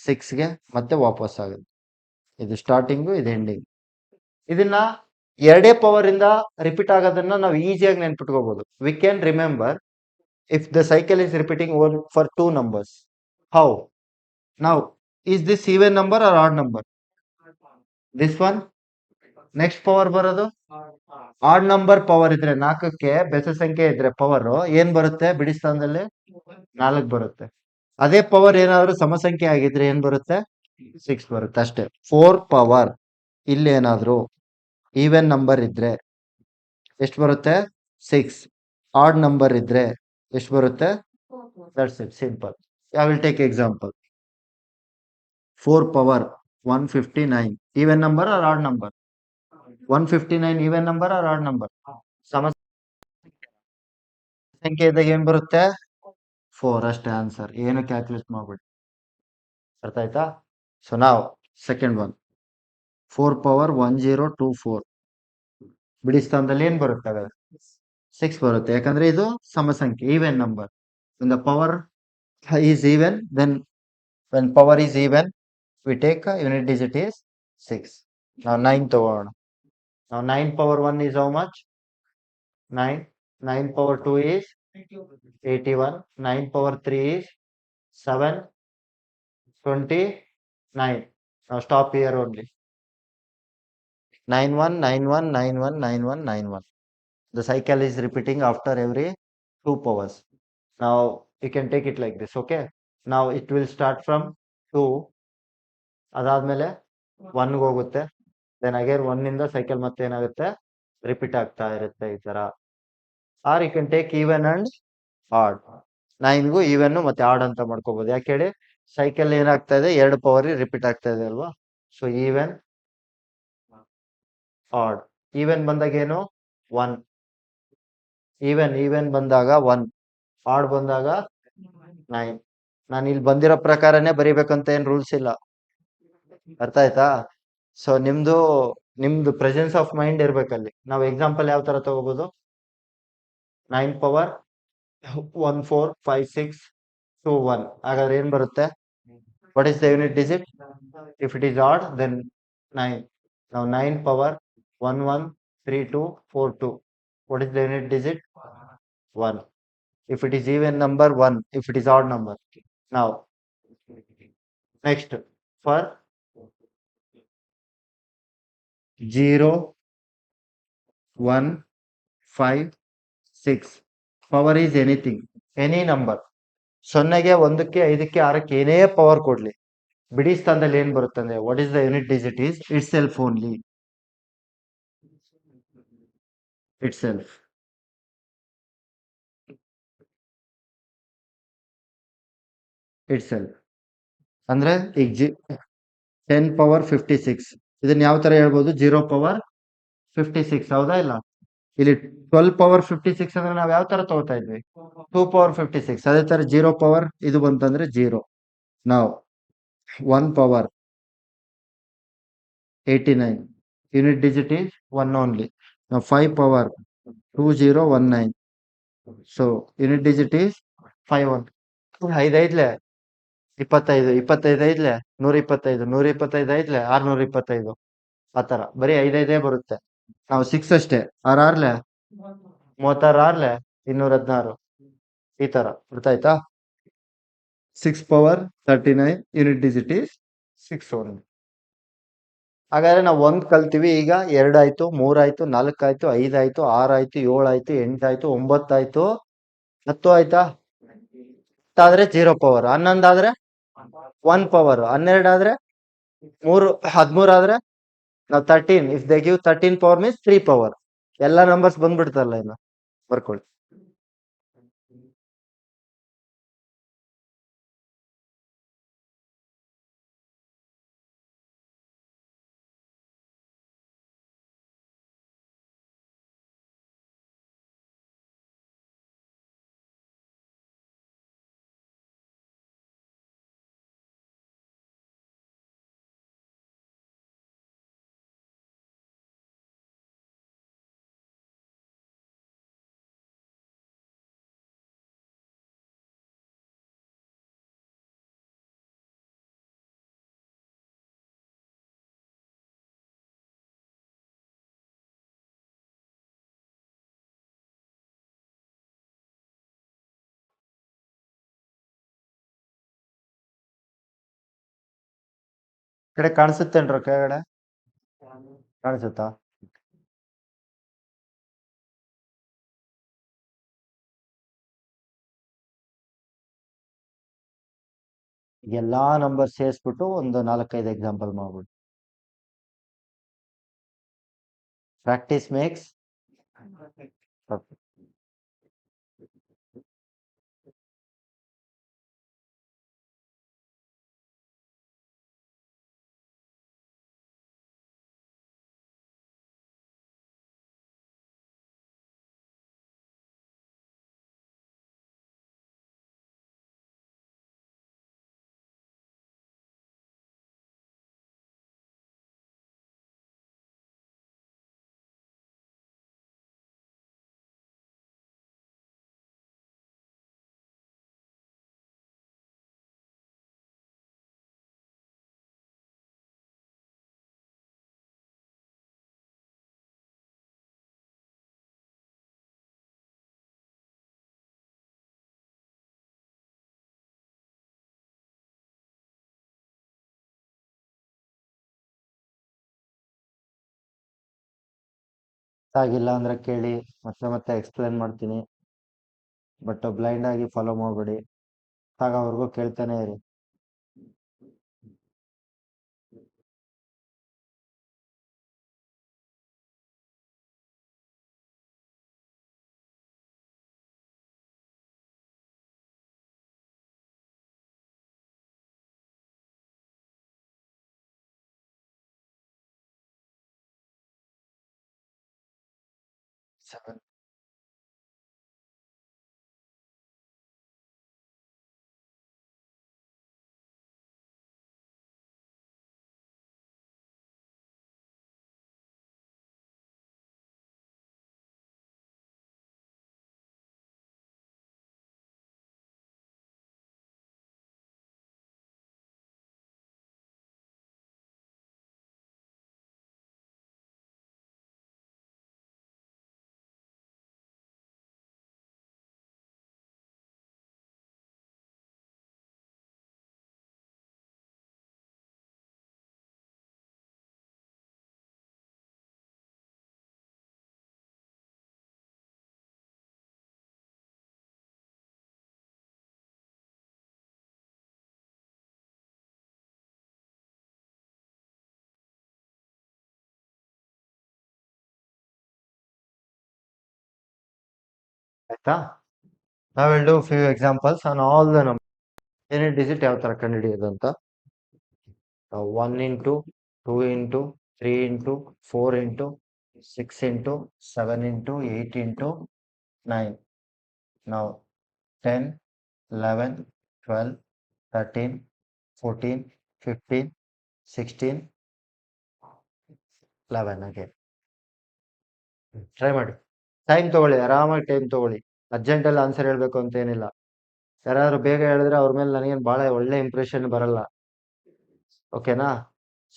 6ಗೆ ಮತ್ತೆ ವಾಪಸ್ ಆಗುತ್ತೆ. ಇದು ಸ್ಟಾರ್ಟಿಂಗು, ಇದು ಎಂಡಿಂಗ್. ಇದನ್ನ 2 ಪವರ್ ಇಂದ ರಿಪೀಟ್ ಆಗೋದನ್ನ ನಾವು ಈಸಿಯಾಗಿ ನೆನ್ಪಿಟ್ಕೋಬಹುದು. We can remember if the cycle is repeating for 2 numbers. How? Now, is this even number or odd number? This one? Next power ಬರೋದು ಆಡ್ ನಂಬರ್ ಪವರ್ ಇದ್ರೆ 4ಕ್ಕೆ ಬೆಸ ಸಂಖ್ಯೆ ಇದ್ರೆ ಪವರ್ ಏನ್ ಬರುತ್ತೆ ಬಿಡಿ ಸ್ಥಾನದಲ್ಲಿ 4 ಬರುತ್ತೆ. ಅದೇ ಪವರ್ ಏನಾದ್ರು ಸಮಸಂಖ್ಯೆ ಆಗಿದ್ರೆ ಏನ್ ಬರುತ್ತೆ 6 ಬರುತ್ತೆ ಅಷ್ಟೇ. 4 ಪವರ್ ಇಲ್ಲಿ ಏನಾದ್ರು ಈವನ್ ನಂಬರ್ ಇದ್ರೆ ಎಷ್ಟು ಬರುತ್ತೆ 6. ಆಡ್ ನಂಬರ್ ಇದ್ರೆ ಎಷ್ಟು ಬರುತ್ತೆ? That's it, simple. I will take example. 4 power 159 even number or odd number? 159 even number or odd number? ಸಮ ಸಂಖ್ಯೆ ಇದ್ದಾಗ ಏನ್ ಬರುತ್ತೆ 4 ಅಷ್ಟೇ ಆನ್ಸರ್. ಏನು ಕ್ಯಾಲ್ಕುಲೇಟ್ ಮಾಡ್ಬೇಡಿ. ಅರ್ಥ ಆಯ್ತಾ? ಸೊ ನಾವು ಸೆಕೆಂಡ್ ಒನ್ 4 ಪವರ್ 1024 ಬಿಡಿ ಸ್ಥಾನದಲ್ಲಿ ಏನ್ ಬರುತ್ತೆ ಹಾಗಾದ್ರೆ 6 ಬರುತ್ತೆ. ಯಾಕಂದ್ರೆ ಇದು ಸಮಸಂಖ್ಯೆ even number. when the power is even, then when power is even we take a unit digit is 6. Now 9 ತಗೋಣ. Now 9 power 1 is how much? 9. 9 power 2 is 81. 9 power 3 is 7. 29. Now stop here only. 9191919191. The cycle is repeating after every 2 powers. Now you can take it like this, okay? Now it will start from 2. ಅದಾದ್ಮೇಲೆ 1ಗೆ ಹೋಗುತ್ತೆ. Then again 1 ಇಂದ cycle ಮತ್ತೆ ಏನಾಗುತ್ತೆ repeat ಆಗ್ತಾ ಇರುತ್ತೆ ಈ ತರ. Or you can take even and odd. 9ಗೂ ಈವನ್ ಮತ್ತೆ ಆಡ್ ಅಂತ ಮಾಡ್ಕೋಬಹುದು. ಯಾಕೆ ಹೇಳಿ ಸೈಕಲ್ ಏನಾಗ್ತಾ ಇದೆ 2 ಪವರ್ ರಿಪೀಟ್ ಆಗ್ತಾ ಇದೆ ಅಲ್ವಾ. So even add. ಈವನ್ ಬಂದಾಗ ಏನು 1. ಈವನ್ ಬಂದಾಗ 1. ಆಡ್ ಬಂದಾಗ 9. ನಾನು ಇಲ್ಲಿ ಬಂದಿರೋ ಪ್ರಕಾರನೇ ಬರಿಬೇಕಂತ ಏನ್ ರೂಲ್ಸ್ ಇಲ್ಲ. ಅರ್ಥ ಆಯ್ತಾ? ಸೊ ನಿಮ್ದು ಪ್ರೆಸೆನ್ಸ್ ಆಫ್ ಮೈಂಡ್ ಇರ್ಬೇಕಲ್ಲಿ. ನಾವು ಎಕ್ಸಾಂಪಲ್ ಯಾವ ತರ ತಗೋಬಹುದು 9 ಪವರ್ 145621. ಹಾಗಾದ್ರೆ ಏನ್ ಬರುತ್ತೆ? What is the unit digit? If it is odd then 9. ನಾವು 9 power 113242. What is the unit digit? 1. if it is even number 1, if it is odd number. Now next for 0 1 5 6 power is anything, any number. 0ಗೆ 1ಕ್ಕೆ 5ಕ್ಕೆ 6ಕ್ಕೆ ಏನೇ power ಕೊಡ್ಲಿ ಬಿಡಿ ಸ್ಥಾನದಲ್ಲಿ ಏನ್ ಬರುತ್ತೆ ಅಂದ್ರೆ what is the unit digit is itself only. itself. ಅಂದ್ರೆ ಈಗ 10 ಪವರ್ 56 ಇದನ್ನ ಯಾವ ತರ ಹೇಳ್ಬೋದು 0 ಪವರ್ 56 ಹೌದಾ ಇಲ್ಲ? ಇಲ್ಲಿ 12 ಪವರ್ 56 ಅಂದ್ರೆ ನಾವ್ ಯಾವ ತರ ತಗೋತಾ ಇದ್ವಿ 2 ಪವರ್ 56. ಅದೇ ತರ 0 ಪವರ್ ಇದು ಬಂತಂದ್ರೆ 0. ನಾವು 1 power 89 unit digit is 1 only. Now 5 power 2019. So unit digit is 5 1. 5 ಐದ್ಲೆ 25, 25 ಐದ್ಲೆ 125, 125 ಐದ್ಲೆ 625. ಆತರ ಬರೀ 5 ಬರುತ್ತೆ. ನಾವು 6 ಅಷ್ಟೇ 6 36 216 ಈ ತರ. ಗೊತ್ತಾಯ್ತಾ? 6 power 39 unit digit is 6 only. ಹಾಗಾದ್ರೆ ನಾವು 1 ಕಲ್ತೀವಿ. ಈಗ 2 ಆಯ್ತು, 3 ಆಯ್ತು, 4 ಆಯ್ತು, 5 ಆಯ್ತು, 6 ಆಯ್ತು, 7 ಆಯ್ತು, 8 ಆಯ್ತು, 9 ಆಯ್ತು, 10 ಆಯ್ತಾ? 10 ಆದ್ರೆ 0 ಪವರ್. 11 ಆದ್ರೆ 1 ಪವರ್. 12 ಆದ್ರೆ 3. 13 ಆದ್ರೆ ನಾವು 13. If they give 13 power means 3 power. ಎಲ್ಲ ನಂಬರ್ಸ್ ಬಂದ್ಬಿಡ್ತಾರಲ್ಲ ಇನ್ನು ಬರ್ಕೊಳ್ಳಿ. ಕಡೆ ಕಾಣಿಸುತ್ತೇನ್ರ ಕೆಳಗಡೆ ಕಾಣಿಸುತ್ತಾ? ಎಲ್ಲಾ ನಂಬರ್ ಸೇರಿಸ್ಬಿಟ್ಟು ಒಂದು 4-5 ಎಕ್ಸಾಂಪಲ್ ಮಾಡ್ಬಿಟ್ಟು ಪ್ರಾಕ್ಟೀಸ್ ಮೇಕ್ಸ್ ಪರ್ಫೆಕ್ಟ್. ಆಗಿಲ್ಲ ಅಂದ್ರೆ ಕೇಳಿ, ಮತ್ತೆ ಮತ್ತೆ ಎಕ್ಸ್ಪ್ಲೇನ್ ಮಾಡ್ತೀನಿ, ಬಟ್ ಬ್ಲೈಂಡ್ ಆಗಿ ಫಾಲೋ ಮಾಡಬೇಡಿ. ಆಗೋವರೆಗೂ ಕೇಳ್ತಾನೆ ಇರಿ. Seven. ಆಯ್ತಾ? ನಾವ್ will do few examples on all the number. ಏನೇ ಡಿಜಿಟ್ ಯಾವ ತರ ಕಂಡುಹಿಡಿಯೋದು ಅಂತ. 1 into 2 into 3 into 4 into 6 into 7 into 8 into 9. Now 10, 11, 12, 13, 14, 15, 16, 11 again. Try ಮಾಡಿ. ಟೈಮ್ ತಗೊಳ್ಳಿ, ಆರಾಮಾಗಿ ಟೈಮ್ ತಗೊಳ್ಳಿ. ಅರ್ಜೆಂಟಲ್ಲಿ ಆನ್ಸರ್ ಹೇಳ್ಬೇಕು ಅಂತ ಏನಿಲ್ಲ. ಯಾರಾದ್ರೂ ಬೇಗ ಹೇಳಿದ್ರೆ ಅವ್ರ ಮೇಲೆ ನನಗೇನು ಬಹಳ ಒಳ್ಳೆ ಇಂಪ್ರೆಷನ್ ಬರಲ್ಲ. ಓಕೆನಾ?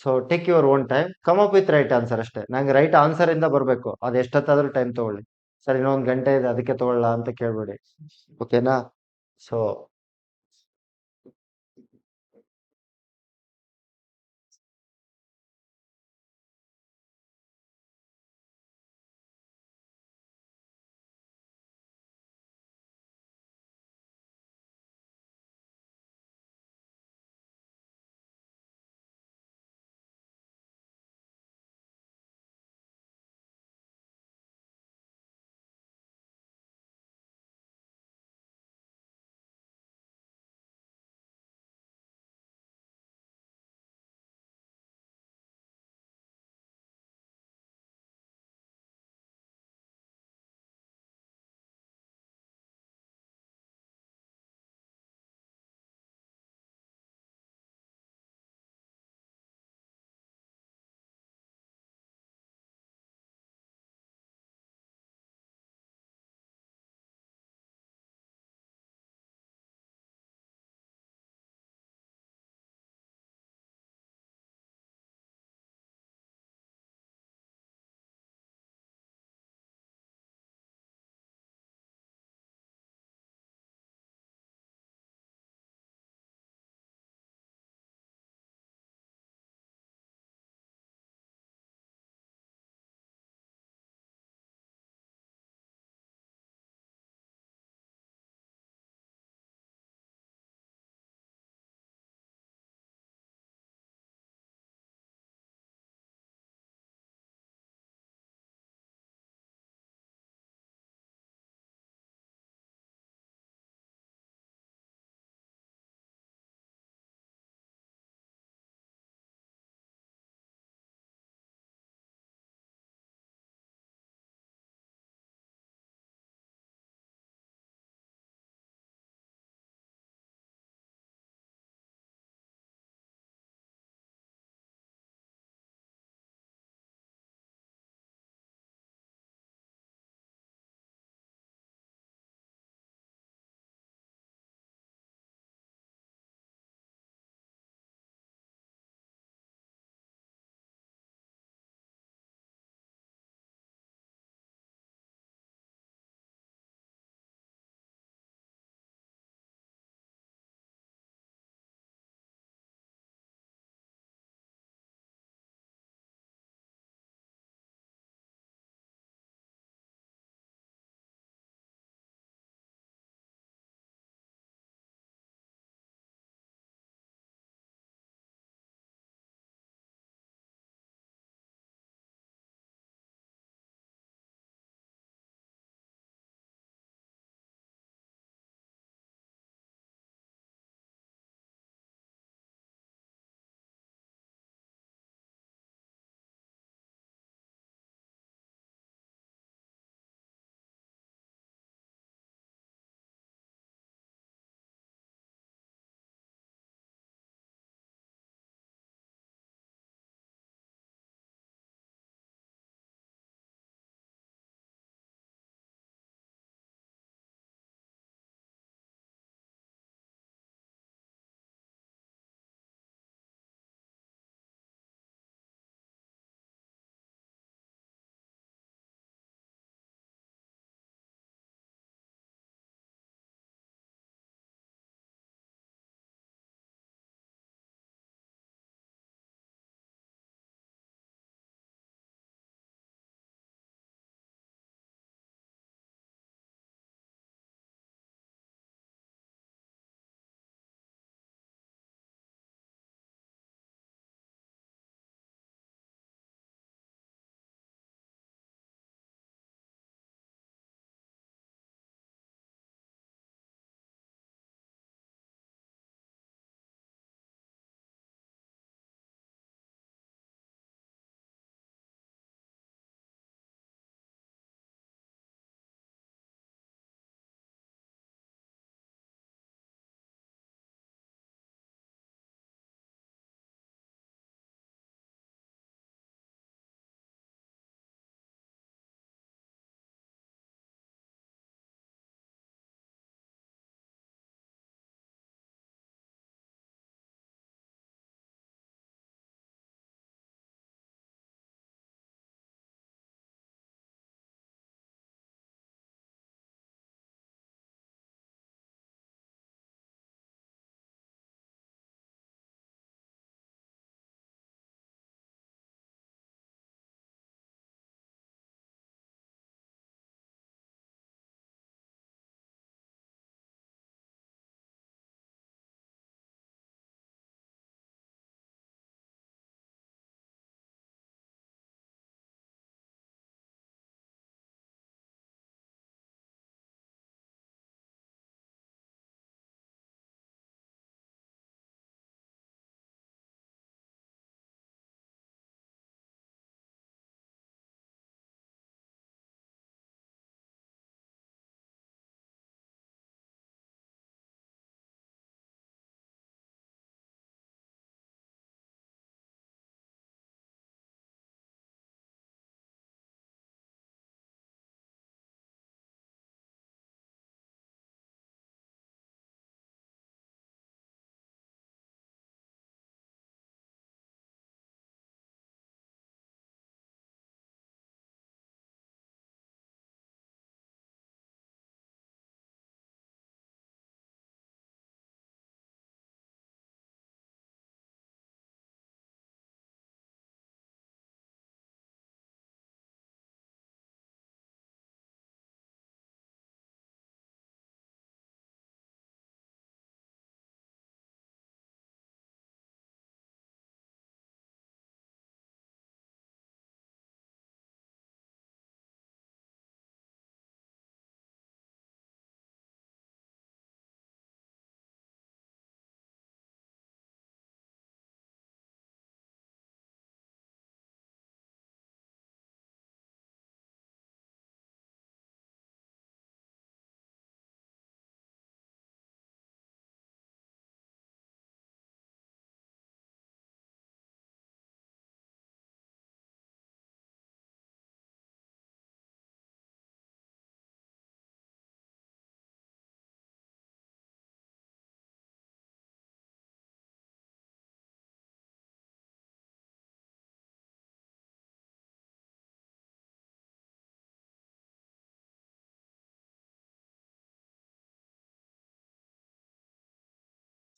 So take your own time, come up with right answer ಅಷ್ಟೇ. ನಂಗೆ ರೈಟ್ ಆನ್ಸರ್ ಇಂದ ಬರಬೇಕು. ಅದು ಎಷ್ಟೊತ್ತಾದ್ರೂ ಟೈಮ್ ತಗೊಳ್ಳಿ. ಸರ್ ಇನ್ನೊಂದು ಗಂಟೆ ಇದೆ ಅದಕ್ಕೆ ತಗೊಳ್ಳ ಅಂತ ಕೇಳ್ಬೇಡಿ. ಓಕೆನಾ? ಸೊ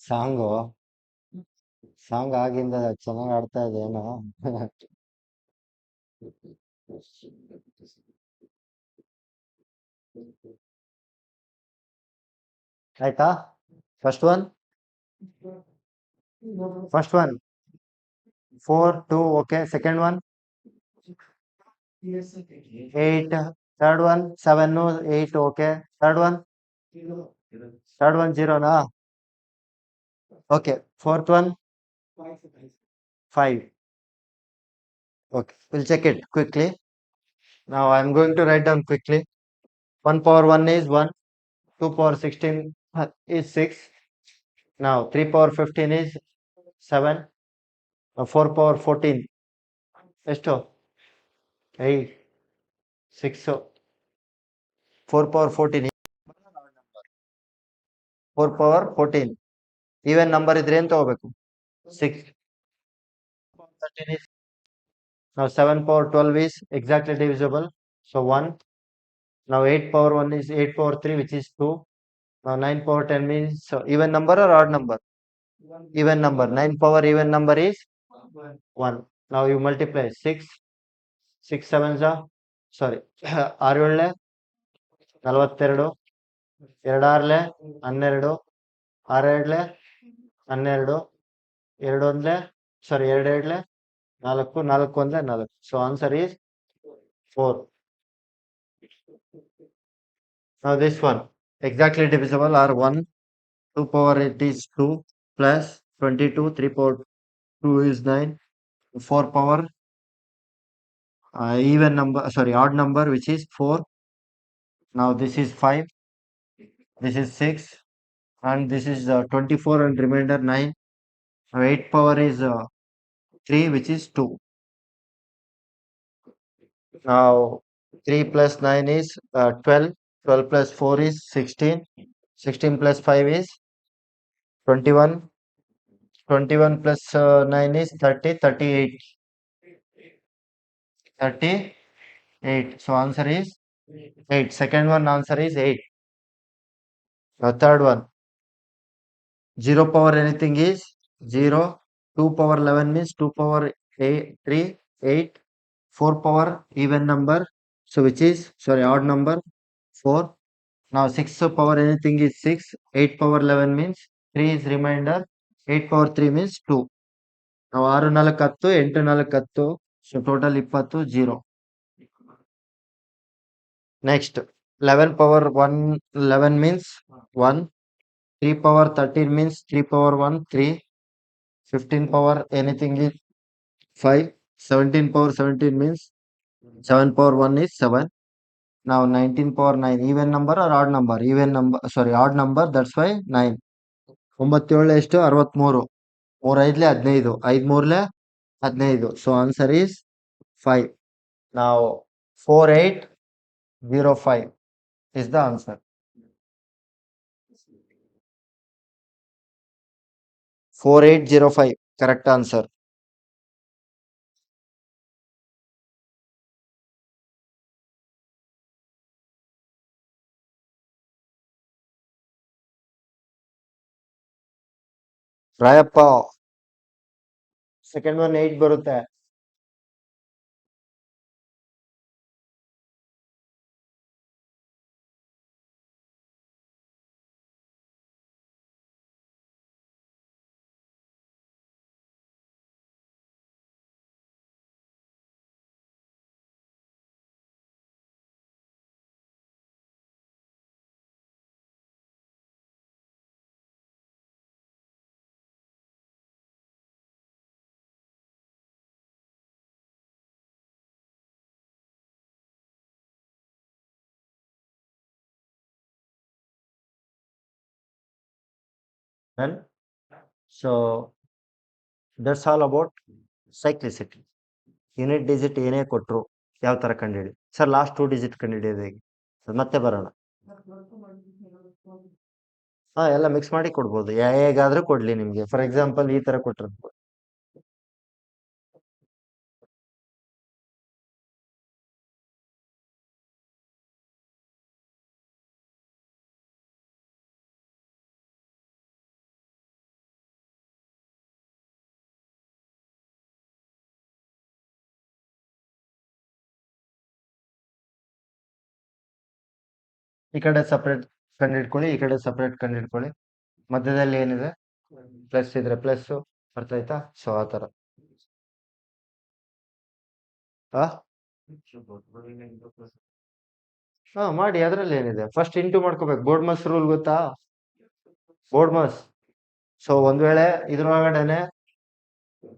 ಸಾಂಗು ಸಾಂಗ್ ಆಗಿಂದ ಚೆನ್ನಾಗಿ ಆಡ್ತಾ ಇದೆ ಏನೋ. ಆಯ್ತಾ? First one, first one 4 2, okay. Second one 8, third one 7 8, okay. Third one 0ನಾ? Okay. Fourth one 5. Okay, we'll check it quickly. Now I'm going to write down quickly. 1 power 1 is 1, 2 power 16 is 6. Now 3 power 15 is 7. 4 power 14 ಎಷ್ಟು? 8, 6. 4 power 14 4 power 14 even number ಇದ್ರೆ ಏನ್ ತಗೋಬೇಕು? 6. 13 is, now 7 power 12 is exactly divisible, so 1. Now 8 power 1 is 8 power 3, which is 2. Now 9 power 10 means even number or odd number? Even number. 9 power even number is 1. Now you multiply 6. 6 sevens are, sorry, 6 ಏಳಲೆ 42, 2 ಆರಲೆ 12, 6 ಎರಡಲೆ 12, 2 ಒಂದ್ಲೆ, sorry 2 ಎರಡಲೆ 4, 4 ಒಂದ್ಲೆ 4. So answer is 4. Now this one exactly divisible are 1, 2 power it is 2 plus 22, 3 power 2 is 9, 4 power even number, sorry, odd number, which is 4. Now this is 5, this is 6, and this is 24 and remainder 9. Now 8 power is 3, which is 2. Now 3 plus 9 is 12. 12 plus 4 is 16. 16 plus 5 is 21. 21 plus 9 is 30. 38. 38. So answer is 8. Second one answer is 8. Third one 0 power anything is 0. 2 power 11 means 2 power 8, 3, 8. 4 power even number, so which is, sorry, odd number, 4. Now 6 power anything is 6. 8 power 11 means 3 is remainder. 8 power 3 means 2. Now 6 4 10, 8 4 10, so total 20, 0. Next 11 power 1 11 means 1. 3 power 13 means 3 power 1 3. 15 power anything is 5. 17 power 17 means 7 power 1 is 7. Now 19 power 9 even number or odd number? Even number, sorry, odd number, that's why 9. 9 7 ಎಷ್ಟು? 63. 3 5 15, 5 3 15. So answer is 5. Now 4805 is the answer. 4805 correct answer. Rayappa second one 8 ಬರುತ್ತೆ. Then so that's all about cyclicity. Unit digit ಏನೇ ಕೊಟ್ಟರು ಯಾವ ತರ ಕಂಡುಹಿಡಿ sir? Last 2 digit ಕಂಡುಹಿಡಿಯೋದು ಹೇಗೆ? ಮತ್ತೆ ಬರೋಣ. ಹಾ, ಎಲ್ಲ ಮಿಕ್ಸ್ ಮಾಡಿ ಕೊಡ್ಬೋದು, ಹೇಗಾದ್ರೂ ಕೊಡ್ಲಿ ನಿಮ್ಗೆ. ಫಾರ್ ಎಕ್ಸಾಂಪಲ್ ಈ ತರ ಕೊಟ್ರು ಈ ಕಡೆ ಸಪ್ರೇಟ್ ಕಂಡಿಡ್ಕೊಳ್ಳಿ, ಈ ಕಡೆ ಸಪ್ರೇಟ್ ಕಂಡಿಡ್ಕೊಳ್ಳಿ. ಮಧ್ಯದಲ್ಲಿ ಏನಿದೆ ಪ್ಲಸ್ ಇದ್ರೆ ಪ್ಲಸ್, ಅರ್ಥ ಆಯ್ತಾ? ಸೊ ಆ ತರ ಮಾಡಿ. ಅದ್ರಲ್ಲಿ ಏನಿದೆ, ಫಸ್ಟ್ ಇಂಟು ಮಾಡ್ಕೋಬೇಕು. ಬೋರ್ಡ್ ಮಾಸ್ ರೂಲ್ ಗೊತ್ತಾ? BODMAS. ಸೊ ಒಂದ್ ವೇಳೆ ಇದ್ರೊಳಗಡೆನೆ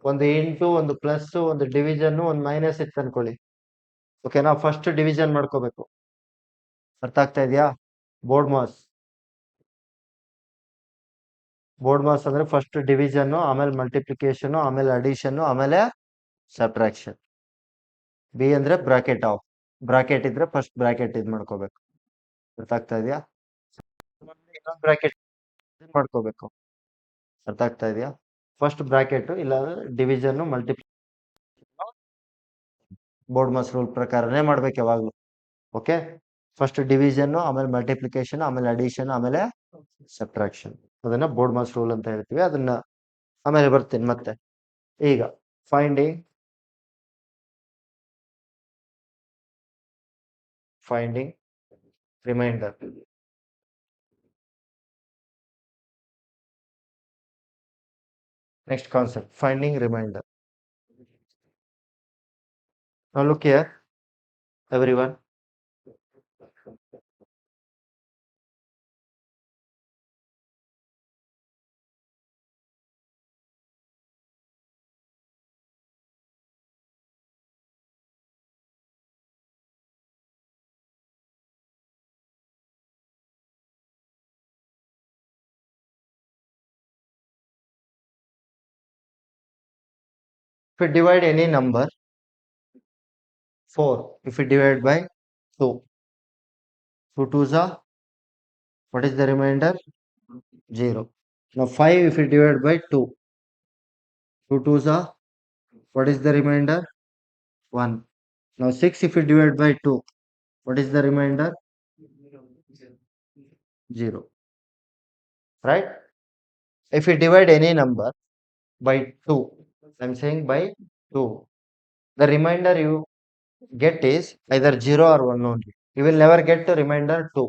ಒಂದು ಇಂಟು, ಒಂದು ಪ್ಲಸ್, ಒಂದು ಡಿವಿಷನ್, ಒಂದು ಮೈನಸ್ ಇತ್ತು ಅನ್ಕೊಳ್ಳಿ. ಓಕೆನಾ? ಫಸ್ಟ್ ಡಿವಿಷನ್ ಮಾಡ್ಕೋಬೇಕು. ಅರ್ಥ ಆಗ್ತಾ ಇದೆಯಾ? BODMAS. ಬೋರ್ಡ್ ಮಾಸ್ ಅಂದ್ರೆ ಫಸ್ಟ್ ಡಿವಿಷನ್, ಆಮೇಲೆ ಮಲ್ಟಿಪ್ಲಿಕೇಶನ್, ಆಮೇಲೆ ಅಡಿಷನ್, ಆಮೇಲೆ ಸಬ್ಟ್ರಾಕ್ಷನ್. ಬಿ ಅಂದ್ರೆ ಬ್ರಾಕೆಟ್ ಆಫ್. ಬ್ರಾಕೆಟ್ ಇದ್ರೆ ಫಸ್ಟ್ ಬ್ರಾಕೆಟ್ ಇದ್ ಮಾಡ್ಕೋಬೇಕು. ಅರ್ಥ ಆಗ್ತಾ ಇದೆಯಾ? ಇನ್ನೊಂದು ಬ್ರಾಕೆಟ್ ಮಾಡ್ಕೋಬೇಕು. ಅರ್ಥ ಆಗ್ತಾ ಇದೆಯಾ? ಫಸ್ಟ್ ಬ್ರಾಕೆಟ್, ಇಲ್ಲ division, multiplication BODMAS rule ಪ್ರಕಾರನೇ ಮಾಡ್ಬೇಕು ಯಾವಾಗ್ಲೂ. ಓಕೆ? ಫಸ್ಟ್ ಡಿವಿಷನ್, ಆಮೇಲೆ ಮಲ್ಟಿಪ್ಲಿಕೇಶನ್, ಆಮೇಲೆ ಅಡಿಷನ್, ಆಮೇಲೆ ಸಬ್ಟ್ರಾಕ್ಷನ್. ಅದನ್ನ ಬೋರ್ಡ್ ಮಾಸ್ ರೂಲ್ ಅಂತ ಹೇಳ್ತೀವಿ. ಅದನ್ನ ಆಮೇಲೆ ಬರ್ತೀನಿ ಮತ್ತೆ. ಈಗ finding remainder. Next concept, finding remainder. Now look here, everyone. If we divide any number, 4, if we divide by 2, 2 2s are, what is the remainder? 0. Now 5, if we divide by 2, 2 2s are, what is the remainder? 1. Now 6, if we divide by 2, what is the remainder? 0. Right? If we divide any number by 2, I'm saying by 2, the remainder you get is either 0 or 1 only. You will never get to remainder 2.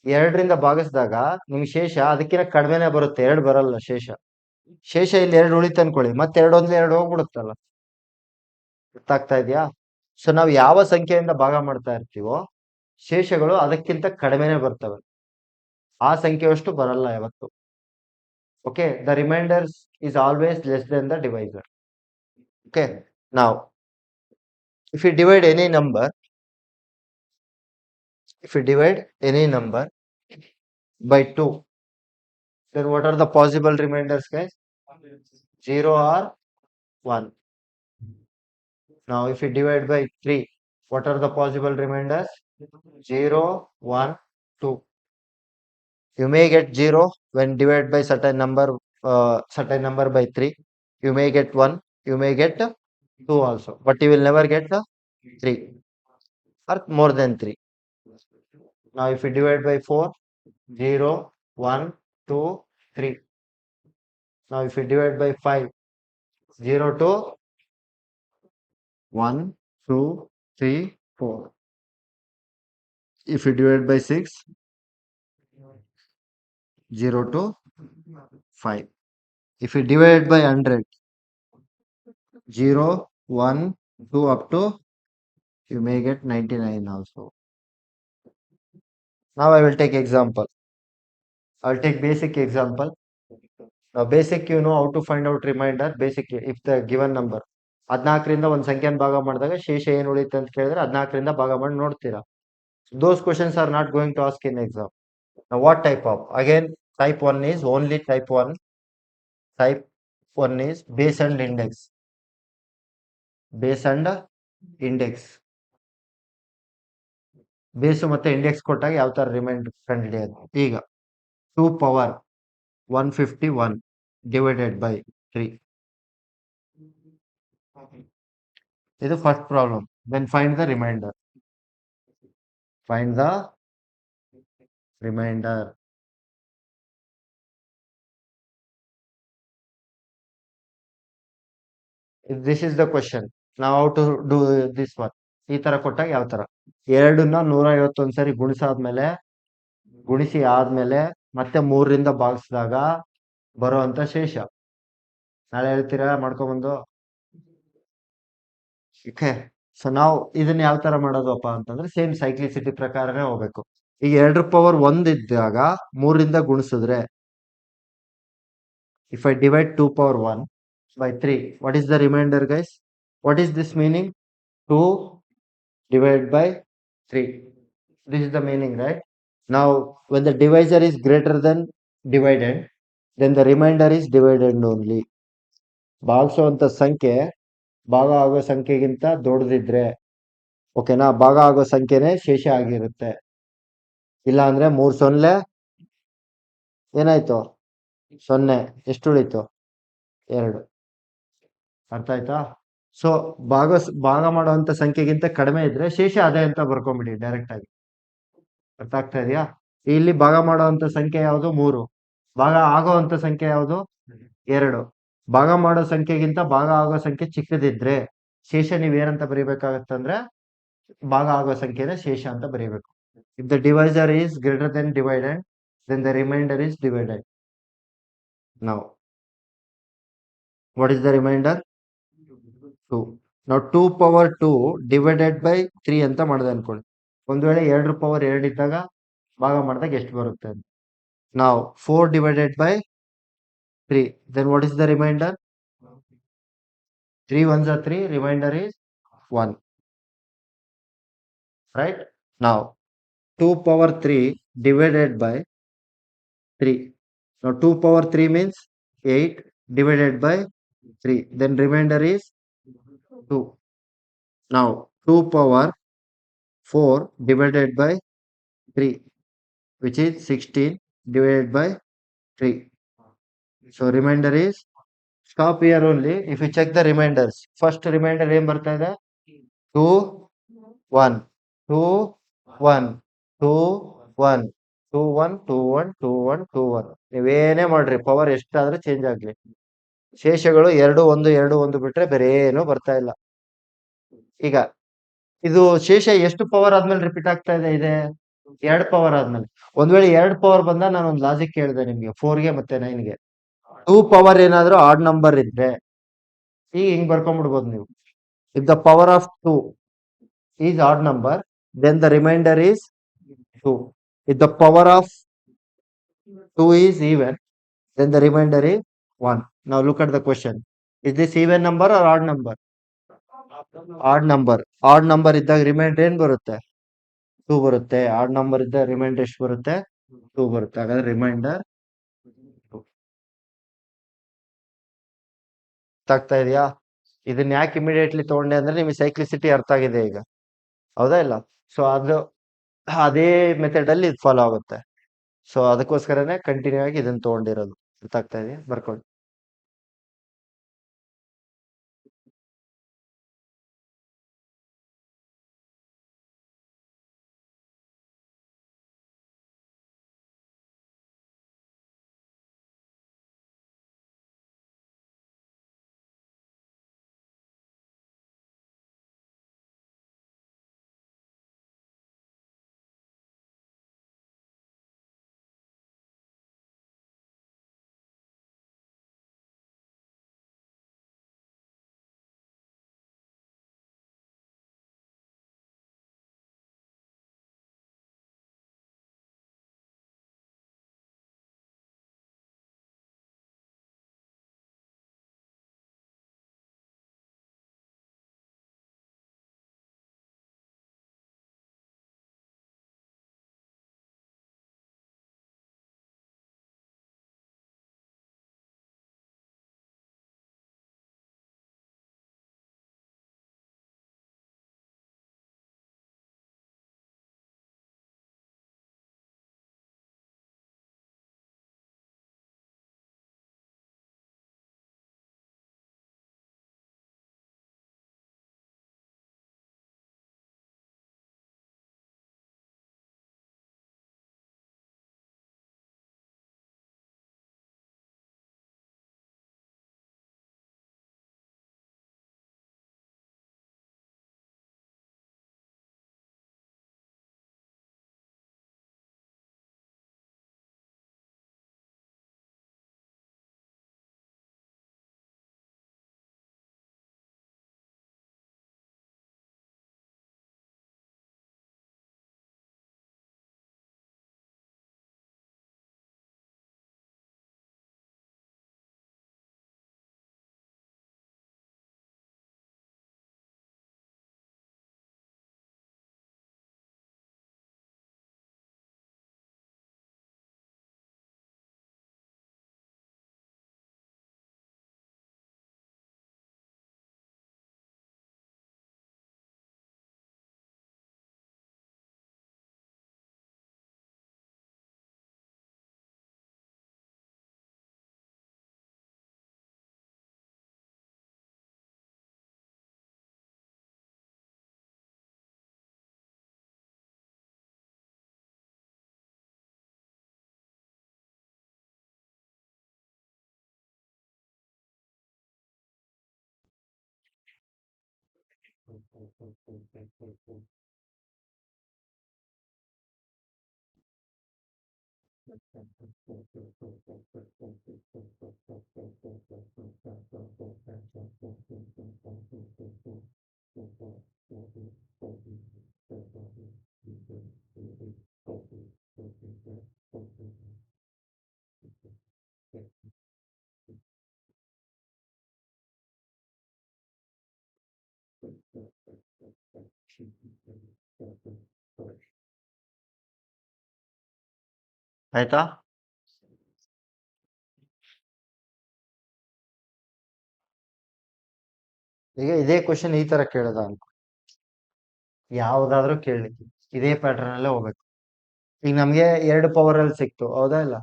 2ರಿಂದ ಭಾಗಿಸಿದಾಗ ನಿಮ್ಗೆ ಶೇಷ ಅದಕ್ಕಿಂತ ಕಡಿಮೆನೆ ಬರುತ್ತೆ, 2 ಬರಲ್ಲ ಶೇಷ. ಶೇಷ ಇಲ್ಲಿ 2 ಉಳಿತು ಅನ್ಕೊಳ್ಳಿ, ಮತ್ತೆ 2 ಒಂದ್ಲಿ 2 ಹೋಗ್ಬಿಡುತ್ತಲ್ಲ. ಗೊತ್ತಾಗ್ತಾ ಇದೆಯಾ? ಸೊ ನಾವು ಯಾವ ಸಂಖ್ಯೆಯಿಂದ ಭಾಗ ಮಾಡ್ತಾ ಇರ್ತೀವೋ ಶೇಷಗಳು ಅದಕ್ಕಿಂತ ಕಡಿಮೆನೆ ಬರ್ತವೆ. ಆ ಸಂಖ್ಯೆಯಷ್ಟು ಬರಲ್ಲ ಯಾವತ್ತು. Okay? The reminders is always less than the divisor. Okay? Now, if we divide any number by 2, then what are the possible remainders, guys? 0 or 1. Now, if we divide by 3, what are the possible remainders? 0, 1, 2. You may get 0 when divided by certain number by 3. You may get 1, you may get 2 also, but you will never get 3 or more than 3. Now, if we divide by 4, 0, 1, 2, 3. Now, if we divide by 5, 0 to 1, 2, 3, 4. If we divide by 6, 0 to 5. If we divide by 100, 0, 1, 2 up to, you may get 99 also. Now I will take example. I will take basic example. Now basic, you know how to find out remainder. Basic, if the given number 14ರಿಂದ ಒಂದು ಸಂಖ್ಯೆನ ಭಾಗ ಮಾಡಿದಾಗ ಶೇಷ ಏನು ಉಳಿಯುತ್ತೆ ಅಂತ ಕೇಳಿದ್ರೆ 14ರಿಂದ ಭಾಗ ಮಾಡಿ ನೋಡ್ತೀರಾ. Those questions are not going to ask in exam. Now what type of? Again, type 1 is only type 1. Type 1 is base and index. Base and index. ಬೇಸು ಮತ್ತೆ ಇಂಡೆಕ್ಸ್ ಕೊಟ್ಟಾಗ ಯಾವ ತರ ರಿಮೈಂಡರ್ ಕಂಡುಹಿಡಿಯೋದು. ಈಗ 2 ಪವರ್ 151 divided by 3. ಇದು first problem. Then find the remainder. Find the remainder. This is the question. Now how to do this one? ಈ ತರ ಕೊಟ್ಟಾಗ ಯಾವ ತರ? 2ನ್ನ 151 ಸರಿ ಗುಣಿಸಿ ಆದ್ಮೇಲೆ ಮತ್ತೆ 3ರಿಂದ ಭಾಗಿಸಿದಾಗ ಬರುವಂತ ಶೇಷ. ನಾಳೆ ಹೇಳ್ತೀರಾ ಮಾಡ್ಕೊಂಬಂದು? ಓಕೆ. ಸೊ ನಾವು ಇದನ್ನ ಯಾವ ತರ ಮಾಡೋದಪ್ಪ ಅಂತಂದ್ರೆ ಸೇಮ್ ಸೈಕ್ಲಿಸಿಟಿ ಪ್ರಕಾರನೇ ಹೋಗ್ಬೇಕು. ಈಗ 2 ಪವರ್ 1 ಇದ್ದಾಗ 3ರಿಂದ ಗುಣಿಸಿದ್ರೆ, if I divide 2 power 1 by 3, what is the remainder, guys? What is this meaning? 2 divided by 3. This is the meaning, right? Now, when the divisor is greater than dividend, then the remainder is dividend only. ಭಾಗಿಸುವಂತ ಸಂಖ್ಯೆ ಭಾಗ ಆಗೋ ಸಂಖ್ಯೆಗಿಂತ ದೊಡ್ಡದಿದ್ರೆ, ಓಕೆನಾ, ಭಾಗ ಆಗೋ ಸಂಖ್ಯೆನೇ ಶೇಷ ಆಗಿರುತ್ತೆ. ಇಲ್ಲ ಅಂದ್ರೆ 3 ಸೊನ್ನೆ ಏನಾಯ್ತು? 0. ಎಷ್ಟು ಉಳಿತು? 2. ಅರ್ಥ ಆಯ್ತಾ? ಸೊ ಭಾಗ ಮಾಡುವಂತ ಸಂಖ್ಯೆಗಿಂತ ಕಡಿಮೆ ಇದ್ರೆ ಶೇಷ ಅದೇ ಅಂತ ಬರ್ಕೊಂಬಿಡಿ ಡೈರೆಕ್ಟ್ ಆಗಿ. ಅರ್ಥ ಆಗ್ತಾ ಇದೆಯಾ? ಇಲ್ಲಿ ಭಾಗ ಮಾಡುವಂತ ಸಂಖ್ಯೆ ಯಾವುದು? 3. ಭಾಗ ಆಗೋವಂತ ಸಂಖ್ಯೆ ಯಾವುದು? 2. ಭಾಗ ಮಾಡೋ ಸಂಖ್ಯೆಗಿಂತ ಭಾಗ ಆಗೋ ಸಂಖ್ಯೆ ಚಿಕ್ಕದಿದ್ರೆ ಶೇಷ ನೀವೇನಂತ ಬರೀಬೇಕಾಗತ್ತಂದ್ರೆ ಭಾಗ ಆಗೋ ಸಂಖ್ಯೆನ ಶೇಷ ಅಂತ ಬರೀಬೇಕು. If the divisor is greater than dividend, then the remainder is divided. Now, what is the remainder? 2. Now 2 power 2 divided by 3 ಅಂತ ಮಾಡಿದೆ ಅನ್ಕೊಳ್ಳಿ. ಒಂದು ವೇಳೆ 2 ಪವರ್ 2 ಇದ್ದಾಗ ಭಾಗ ಮಾಡಿದಾಗ ಎಷ್ಟು ಬರುತ್ತೆ ಅಂತ. Now 4 divided by 3. Then what is the remainder? 3 ones are 3. Remainder is 1. Right? Now 2 power 3 divided by 3. Now 2 power 3 means 8 divided by 3. Then remainder is 2. Now 2 power 4 divided by 3, which is 16 divided by 3. So remainder is, stop here only. If you check the remainders, first remainder ಏನ್ ಬರ್ತಾ ಇದೆ? 2 1 2 1 2 1 2 1 2 1 2 1 2 1. ನೀವೇನೇ ಮಾಡ್ರಿ, power ಎಷ್ಟಾದ್ರೂ change ಆಗ್ಲಿ, ಶೇಷಗಳು 2 1 2 1 ಬಿಟ್ರೆ ಬೇರೆ ಏನು ಬರ್ತಾ ಇಲ್ಲ. ಈಗ ಇದು ಶೇಷ ಎಷ್ಟು ಪವರ್ ಆದ್ಮೇಲೆ ರಿಪೀಟ್ ಆಗ್ತಾ ಇದೆ? 2 ಪವರ್ ಆದ್ಮೇಲೆ. ಒಂದ್ ವೇಳೆ 2 ಪವರ್ ಬಂದ ನಾನು ಒಂದು ಲಾಜಿಕ್ ಹೇಳಿದೆ ನಿಮ್ಗೆ, 4ಗೆ ಮತ್ತೆ 9ಗೆ. 2 ಪವರ್ ಏನಾದ್ರೂ ಆಡ್ ನಂಬರ್ ಇದ್ರೆ ಈಗ ಹಿಂಗ್ ಬರ್ಕೊಂಡ್ಬಿಡ್ಬೋದು ನೀವು. If the power of 2 is odd number, then the remainder is 2. If the power of 2 is even, then the remainder is 1. Now look at the question. Is this even number or odd number? Odd number. Odd number ಇದ್ದಾಗ reminder ಏನ್ ಬರುತ್ತೆ? 2 ಬರುತ್ತೆ. Odd number ಇದ್ದಾಗ reminder ಎಷ್ಟು ಬರುತ್ತೆ? 2 ಬರುತ್ತೆ. ಹಾಗಾದ್ರೆ reminder 2. ಆಗ್ತಾ ಇದೆಯಾ? ಇದನ್ನ ಯಾಕೆ ಇಮಿಡಿಯೇಟ್ಲಿ ತಗೊಂಡೆ ಅಂದ್ರೆ ನಿಮಗೆ ಸೈಕ್ಲಿಸಿಟಿ ಅರ್ಥ ಆಗಿದೆ ಈಗ, ಹೌದಾ ಇಲ್ಲ? ಸೊ ಅದೇ ಮೆಥಡ್ ಅಲ್ಲಿ ಇದು ಫಾಲೋ ಆಗುತ್ತೆ. ಸೊ ಅದಕ್ಕೋಸ್ಕರನೇ ಕಂಟಿನ್ಯೂ ಆಗಿ ಇದನ್ನ ತಗೊಂಡಿರೋದು. ಅರ್ಥ ಆಗ್ತಾ ಇದೆಯಾ? ಬರ್ಕೊಳ್ಳಿ. ಆಯ್ತಾ? ಈಗ ಇದೇ ಕ್ವಶನ್ ಈ ತರ ಕೇಳದ ಅನ್ಕೊ, ಯಾವ್ದಾದ್ರು ಕೇಳಿ ಇದೇ ಪ್ಯಾಟರ್ನ್ ಅಲ್ಲೇ ಹೋಗ್ಬೇಕು. ಈಗ ನಮ್ಗೆ 2 ಪವರ್ ಅಲ್ಲಿ ಸಿಕ್ತು, ಹೌದಾ ಇಲ್ಲ?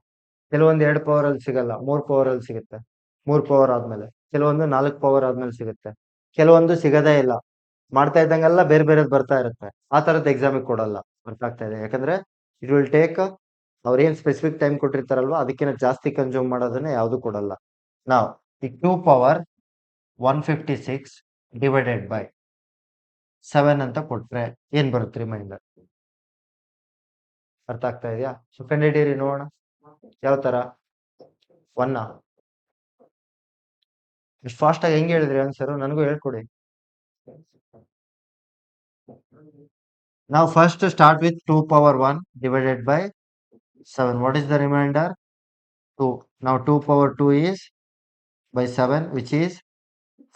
ಕೆಲವೊಂದು 2 ಪವರ್ ಅಲ್ಲಿ ಸಿಗಲ್ಲ, 3 ಪವರ್ ಅಲ್ಲಿ ಸಿಗುತ್ತೆ. 3 ಪವರ್ ಆದ್ಮೇಲೆ ಕೆಲವೊಂದು 4 ಪವರ್ ಆದ್ಮೇಲೆ ಸಿಗುತ್ತೆ, ಕೆಲವೊಂದು ಸಿಗದೇ ಇಲ್ಲ. ಮಾಡ್ತಾ ಇದ್ದಂಗೆಲ್ಲ ಬೇರೆ ಬೇರೆದ್ ಬರ್ತಾ ಇರುತ್ತೆ. ಆ ತರದ್ ಎಕ್ಸಾಮಿಗೆ ಕೊಡಲ್ಲ. ಅರ್ಥ ಆಗ್ತಾ ಇದೆ? ಯಾಕಂದ್ರೆ ಇಟ್ ವಿಲ್ ಟೇಕ್, ಅವ್ರ ಏನ್ ಸ್ಪೆಸಿಫಿಕ್ ಟೈಮ್ ಕೊಟ್ಟಿರ್ತಾರಲ್ವಾ, ಅದಕ್ಕಿಂತ ಜಾಸ್ತಿ ಕನ್ಸ್ಯೂಮ್ ಮಾಡೋದನ್ನ ಯಾವ್ದು ಕೊಡಲ್ಲ. ನಾವು ಈಗ 2 ಪವರ್ 156 ಡಿವೈಡೆಡ್ ಬೈ 7 ಅಂತ ಕೊಟ್ರೆ ಏನ್ ಬರುತ್ತೆ ರಿಮೈಂಡರ್? ಅರ್ಥ ಆಗ್ತಾ ಇದೆಯಾ? ಸೊ ಕಂಡಿಡೀರಿ ನೋಡೋಣ. ಯಾವ ತರ? 1 ಇಷ್ಟು ಫಾಸ್ಟ್ ಆಗಿ ಹೆಂಗ್ ಹೇಳಿದ್ರಿ ಆನ್ಸರ್? ನನಗೂ ಹೇಳ್ಕೊಡಿ. ನಾವು first start with 2 power 1 divided by 7. What is the reminder? 2. Now 2 power 2 is by 7, which is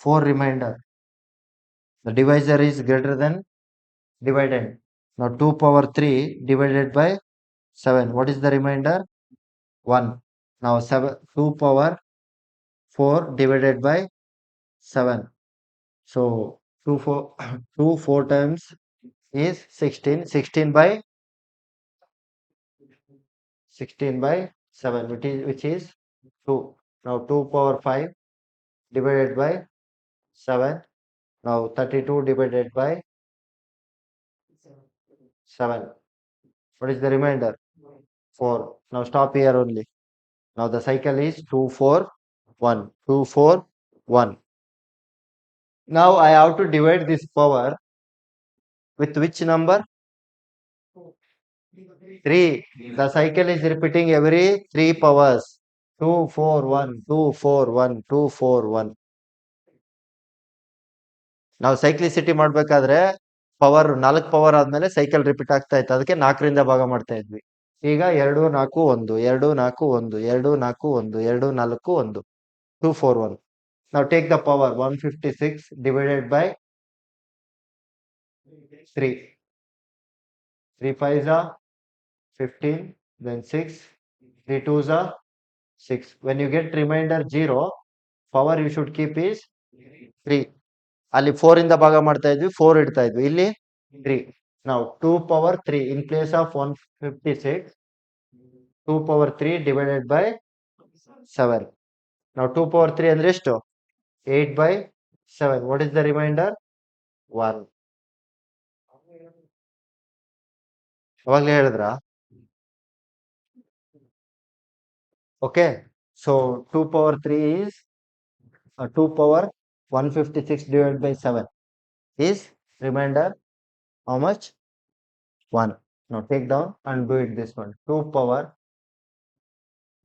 4 remainder. The divisor is greater than dividend. Now 2 pawar 3 divided by 7. What is the remainder? 1. Now 2 pawar 4 divided by 7. So 2 4 times is 16. 16 by 7, which is 2. Now 2 pawar 5 divided by 7. Now 32 divided by 7. What is the remainder? 4. Now stop here only. Now the cycle is 2 4 1. 2 4 1. Now I have to divide this power with which number? 3. The cycle is repeating every 3 powers. 2 4 1 2 4 1 2 4 1. ನಾವು ಸೈಕ್ಲಿಸಿಟಿ ಮಾಡ್ಬೇಕಾದ್ರೆ 4 power ಆದ್ಮೇಲೆ cycle repeat ಆಗ್ತಾ ಇತ್ತು, ಅದಕ್ಕೆ 4ರಿಂದ ಭಾಗ ಮಾಡ್ತಾ ಇದ್ವಿ. ಈಗ 2 4 1 2 4 1 2 4 1 2 4 1 2 4 1. Now take the power 156 divided by 3. 3 5s are 15, then 6, 3 2s are 6. When you get remainder 0, power you should keep is 3. ಅಲ್ಲಿ 4 ಇಂದ ಭಾಗ ಮಾಡ್ತಾ ಇದ್ವಿ, 4 ಇಡ್ತಾ ಇದ್ವಿ, ಇಲ್ಲಿ 3. Now 2 power 3 in place of 156, 2 power 3 divided by 7. Now 2 power 3 ಅಂದ್ರೆ ಎಷ್ಟು? 8 by 7. What is the remainder? 1. ಅವಾಗ್ಲೇ ಹೇಳಿದ್ರ? Okay. So 2 power 3 is 2 power 156 divided by 7 is remainder how much? 1. Now take down and do it this one. 2 power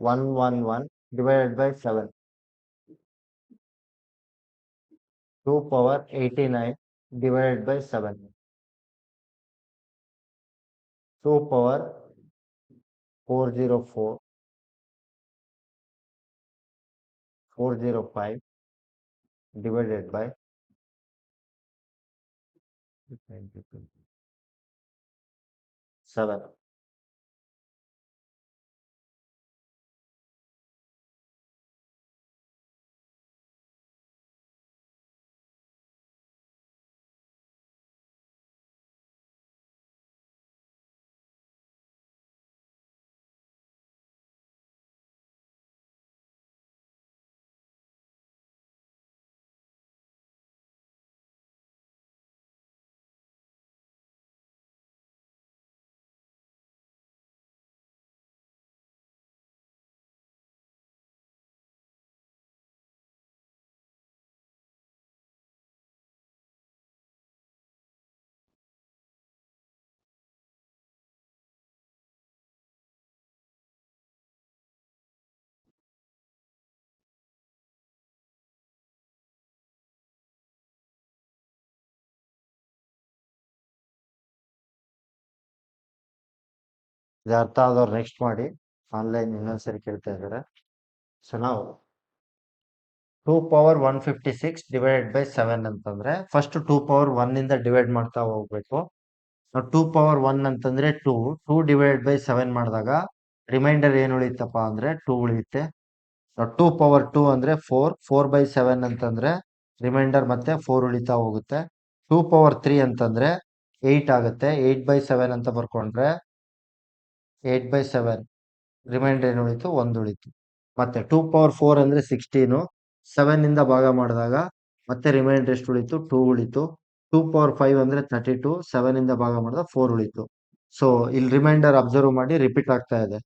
111 divided by 7. 2 power 89 divided by 7. 2 power 404 405 divided by 7. ಇದು ಅರ್ಥ ಆದವ್ರು next ಮಾಡಿ. Online ಇನ್ನೊಂದ್ಸರಿ ಕೇಳ್ತಾ ಇದ್ದಾರೆ. So ನಾವು 2 power 156 divided by 7 ಅಂತಂದ್ರೆ first 2 power 1 ಇಂದ ಡಿವೈಡ್ ಮಾಡ್ತಾ ಹೋಗ್ಬೇಕು. 2 power 1 ಅಂತಂದ್ರೆ 2 ಡಿವೈಡೆಡ್ ಬೈ 7 ಮಾಡಿದಾಗ ರಿಮೈಂಡರ್ ಏನು ಉಳಿತಪ್ಪ ಅಂದ್ರೆ 2 ಉಳಿಯುತ್ತೆ. 2 power 2 ಅಂದ್ರೆ 4 ಬೈ 7 ಅಂತಂದ್ರೆ ರಿಮೈಂಡರ್ ಮತ್ತೆ 4 ಉಳಿತಾ ಹೋಗುತ್ತೆ. 2 power 3 ಅಂತಂದ್ರೆ 8 ಆಗುತ್ತೆ. 8/7 ಅಂತ ಬರ್ಕೊಂಡ್ರೆ 8/7 ರಿಮೈಂಡರ್ ಏನು ಉಳಿತು, 1 ಉಳಿತು. ಮತ್ತೆ 2 power 4 ಅಂದ್ರೆ 16, 7 ಇಂದ ಭಾಗ ಮಾಡಿದಾಗ ಮತ್ತೆ ರಿಮೈಂಡರ್ ಎಷ್ಟು ಉಳಿತು, 2 ಉಳಿತು. 2 power 5 ಅಂದ್ರೆ 32, 7 ಇಂದ ಭಾಗ ಮಾಡಿದಾಗ 4 ಉಳಿತು. ಸೊ ಇಲ್ಲಿ ರಿಮೈಂಡರ್ ಅಬ್ಸರ್ವ್ ಮಾಡಿ ರಿಪೀಟ್ ಆಗ್ತಾ ಇದೆ.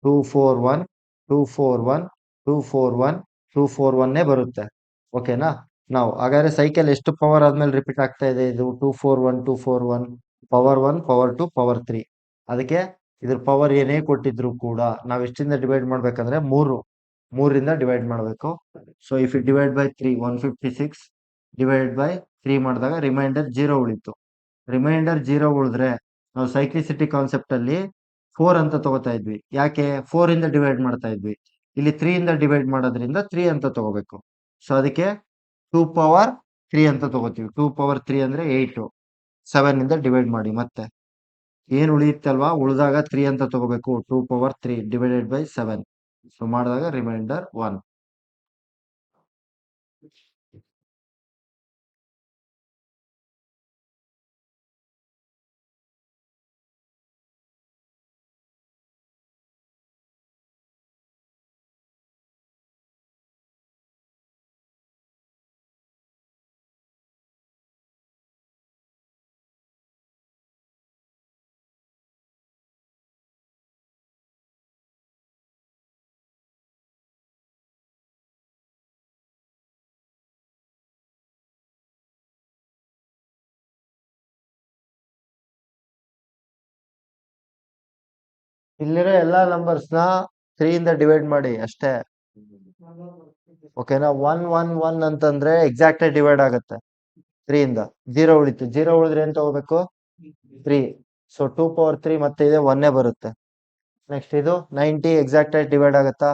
241 241 241 241 ಬರುತ್ತೆ. ಓಕೆನಾ? ನಾವು ಹಾಗಾದ್ರೆ ಸೈಕಲ್ ಎಷ್ಟು ಪವರ್ ಆದ್ಮೇಲೆ ರಿಪೀಟ್ ಆಗ್ತಾ ಇದೆ ಇದು? 241 ಪವರ್ 1 ಪವರ್ 2 ಪವರ್ 3. ಅದಕ್ಕೆ ಇದ್ರ ಪವರ್ ಏನೇ ಕೊಟ್ಟಿದ್ರು ಕೂಡ ನಾವು ಎಷ್ಟಿಂದ ಡಿವೈಡ್ ಮಾಡ್ಬೇಕಂದ್ರೆ 3ರಿಂದ ಡಿವೈಡ್ ಮಾಡಬೇಕು. So if you divide by 3, 156 divide by 3 ಮಾಡಿದಾಗ ರಿಮೈಂಡರ್ 0 ಉಳಿತು. ರಿಮೈಂಡರ್ 0 ಉಳಿದ್ರೆ ನಾವು ಸೈಕ್ಲಿಸಿಟಿ ಕಾನ್ಸೆಪ್ಟ್ ಅಲ್ಲಿ 4 ಅಂತ ತಗೋತಾ ಇದ್ವಿ. ಯಾಕೆ 4 ಇಂದ ಡಿವೈಡ್ ಮಾಡ್ತಾ ಇದ್ವಿ? ಇಲ್ಲಿ 3 ಇಂದ ಡಿವೈಡ್ ಮಾಡೋದ್ರಿಂದ 3 ಅಂತ ತಗೋಬೇಕು. ಸೊ ಅದಕ್ಕೆ 2 power 3 ಅಂತ ತಗೋತೀವಿ. 2 power 3 ಅಂದ್ರೆ 8. 7 ಇಂದ ಡಿವೈಡ್ ಮಾಡಿ. ಮತ್ತೆ ಏನ್ ಉಳಿಯುತ್ತಲ್ವಾ, ಉಳಿದಾಗ 3 ಅಂತ ತಗೋಬೇಕು. 2 power 3 ಡಿವೈಡೆಡ್ ಬೈ 7. ಸೊ ಮಾಡಿದಾಗ ರಿಮೈಂಡರ್ 1. ಇಲ್ಲಿರೋ ಎಲ್ಲಾ ನಂಬರ್ಸ್ ನ 3 ಇಂದ ಡಿವೈಡ್ ಮಾಡಿ ಅಷ್ಟೇ. ಓಕೆನಾ? 1 ಅಂತಂದ್ರೆ ಎಕ್ಸಾಕ್ಟ್ ಡಿವೈಡ್ ಆಗುತ್ತೆ 3 ಇಂದ. 0 ಉಳಿತು. 0 ಉಳಿದ್ರೆ ಏನ್ ತಗೋಬೇಕು? 3. ಸೊ 2 power 3 ಮತ್ತೆ ಇದೆ 1 ಬರುತ್ತೆ. ನೆಕ್ಸ್ಟ್ ಇದು 90 ಎಕ್ಸಾಕ್ಟ್ ಆಗಿ ಡಿವೈಡ್ ಆಗುತ್ತಾ?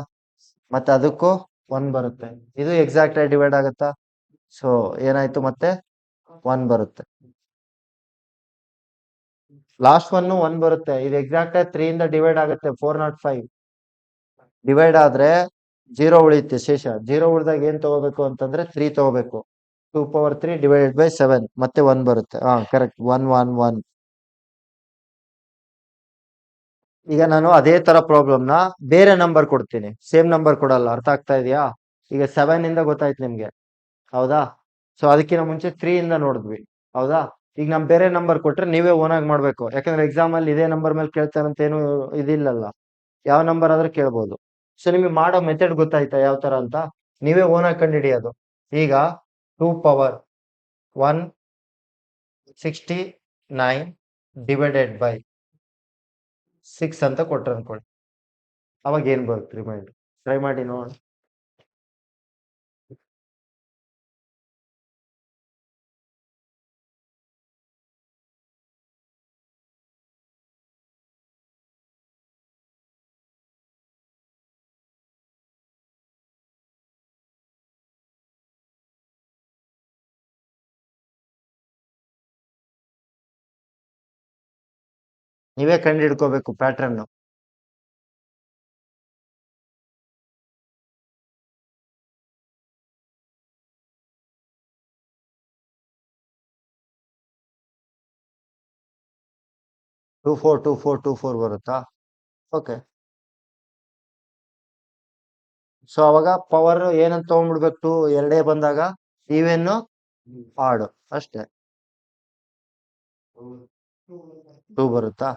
ಮತ್ತೆ ಅದಕ್ಕೂ 1 ಬರುತ್ತೆ. ಇದು ಎಕ್ಸಾಕ್ಟ್ ಆಗಿ ಡಿವೈಡ್ ಆಗುತ್ತಾ? ಸೊ ಏನಾಯ್ತು, ಮತ್ತೆ 1 ಬರುತ್ತೆ. ಲಾಸ್ಟ್ 1 ಬರುತ್ತೆ. ಇದು ಎಕ್ಸಾಕ್ಟ್ ಆಗಿ 3 ಇಂದ ಡಿವೈಡ್ ಆಗುತ್ತೆ. 405 ಡಿವೈಡ್ ಆದ್ರೆ 0 ಉಳಿಯುತ್ತೆ ಶೇಷ. 0 ಉಳಿದಾಗ ಏನ್ ತಗೋಬೇಕು ಅಂತಂದ್ರೆ 3 ತಗೋಬೇಕು. 2 power 3 ಡಿವೈಡೆಡ್ ಬೈ 7 ಮತ್ತೆ 1 ಬರುತ್ತೆ. ಕರೆಕ್ಟ್. 1 ಈಗ ನಾನು ಅದೇ ತರ ಪ್ರಾಬ್ಲಮ್ ನ ಬೇರೆ ನಂಬರ್ ಕೊಡ್ತೀನಿ, ಸೇಮ್ ನಂಬರ್ ಕೊಡಲ್ಲ. ಅರ್ಥ ಆಗ್ತಾ ಇದೆಯಾ? ಈಗ 7 ಇಂದ ಗೊತ್ತಾಯ್ತು ನಿಮ್ಗೆ, ಹೌದಾ? ಸೊ ಅದಕ್ಕಿಂತ ಮುಂಚೆ 3 ಇಂದ ನೋಡಿದ್ವಿ, ಹೌದಾ? ಈಗ ನಮ್ ಬೇರೆ ನಂಬರ್ ಕೊಟ್ರೆ ನೀವೇ ಓನ್ ಆಗಿ ಮಾಡ್ಬೇಕು. ಯಾಕಂದ್ರೆ ಎಕ್ಸಾಮ್ ಅಲ್ಲಿ ಇದೇ ನಂಬರ್ ಮೇಲೆ ಕೇಳ್ತಾರಂತ ಏನು ಇದಿಲ್ಲಲ್ಲ. ಯಾವ ನಂಬರ್ ಆದ್ರೂ ಕೇಳ್ಬೋದು. ಸೊ ನಿಮಗೆ ಮಾಡೋ ಮೆಥಡ್ ಗೊತ್ತಾಯ್ತಾ ಯಾವ ತರ ಅಂತ? ನೀವೇ ಓನ್ ಆಗಿ ಕಂಡುಹಿಡಿಯೋದು. ಈಗ 2 power 169 ಡಿವೈಡೆಡ್ ಬೈ 6 ಅಂತ ಕೊಟ್ರೆ ಅನ್ಕೊಳ್ಳಿ, ಅವಾಗ ಏನ್ ಬರುತ್ತೆ ರಿಮೈಂಡರ್? ಟ್ರೈ ಮಾಡಿ ನೋಡೋಣ. ನೀವೇ ಕಂಡು ಹಿಡ್ಕೋಬೇಕು ಪ್ಯಾಟ್ರನ್. 242424 ಬರುತ್ತಾ? ಓಕೆ. ಸೊ ಅವಾಗ ಪವರ್ ಏನಂತ ತಗೊಂಡ್ಬಿಡ್ಬೇಕು? 2 ಬಂದಾಗ ಈವೆನ್ ಆಡ್ ಅಷ್ಟೇ. 2 ಬರುತ್ತಾ?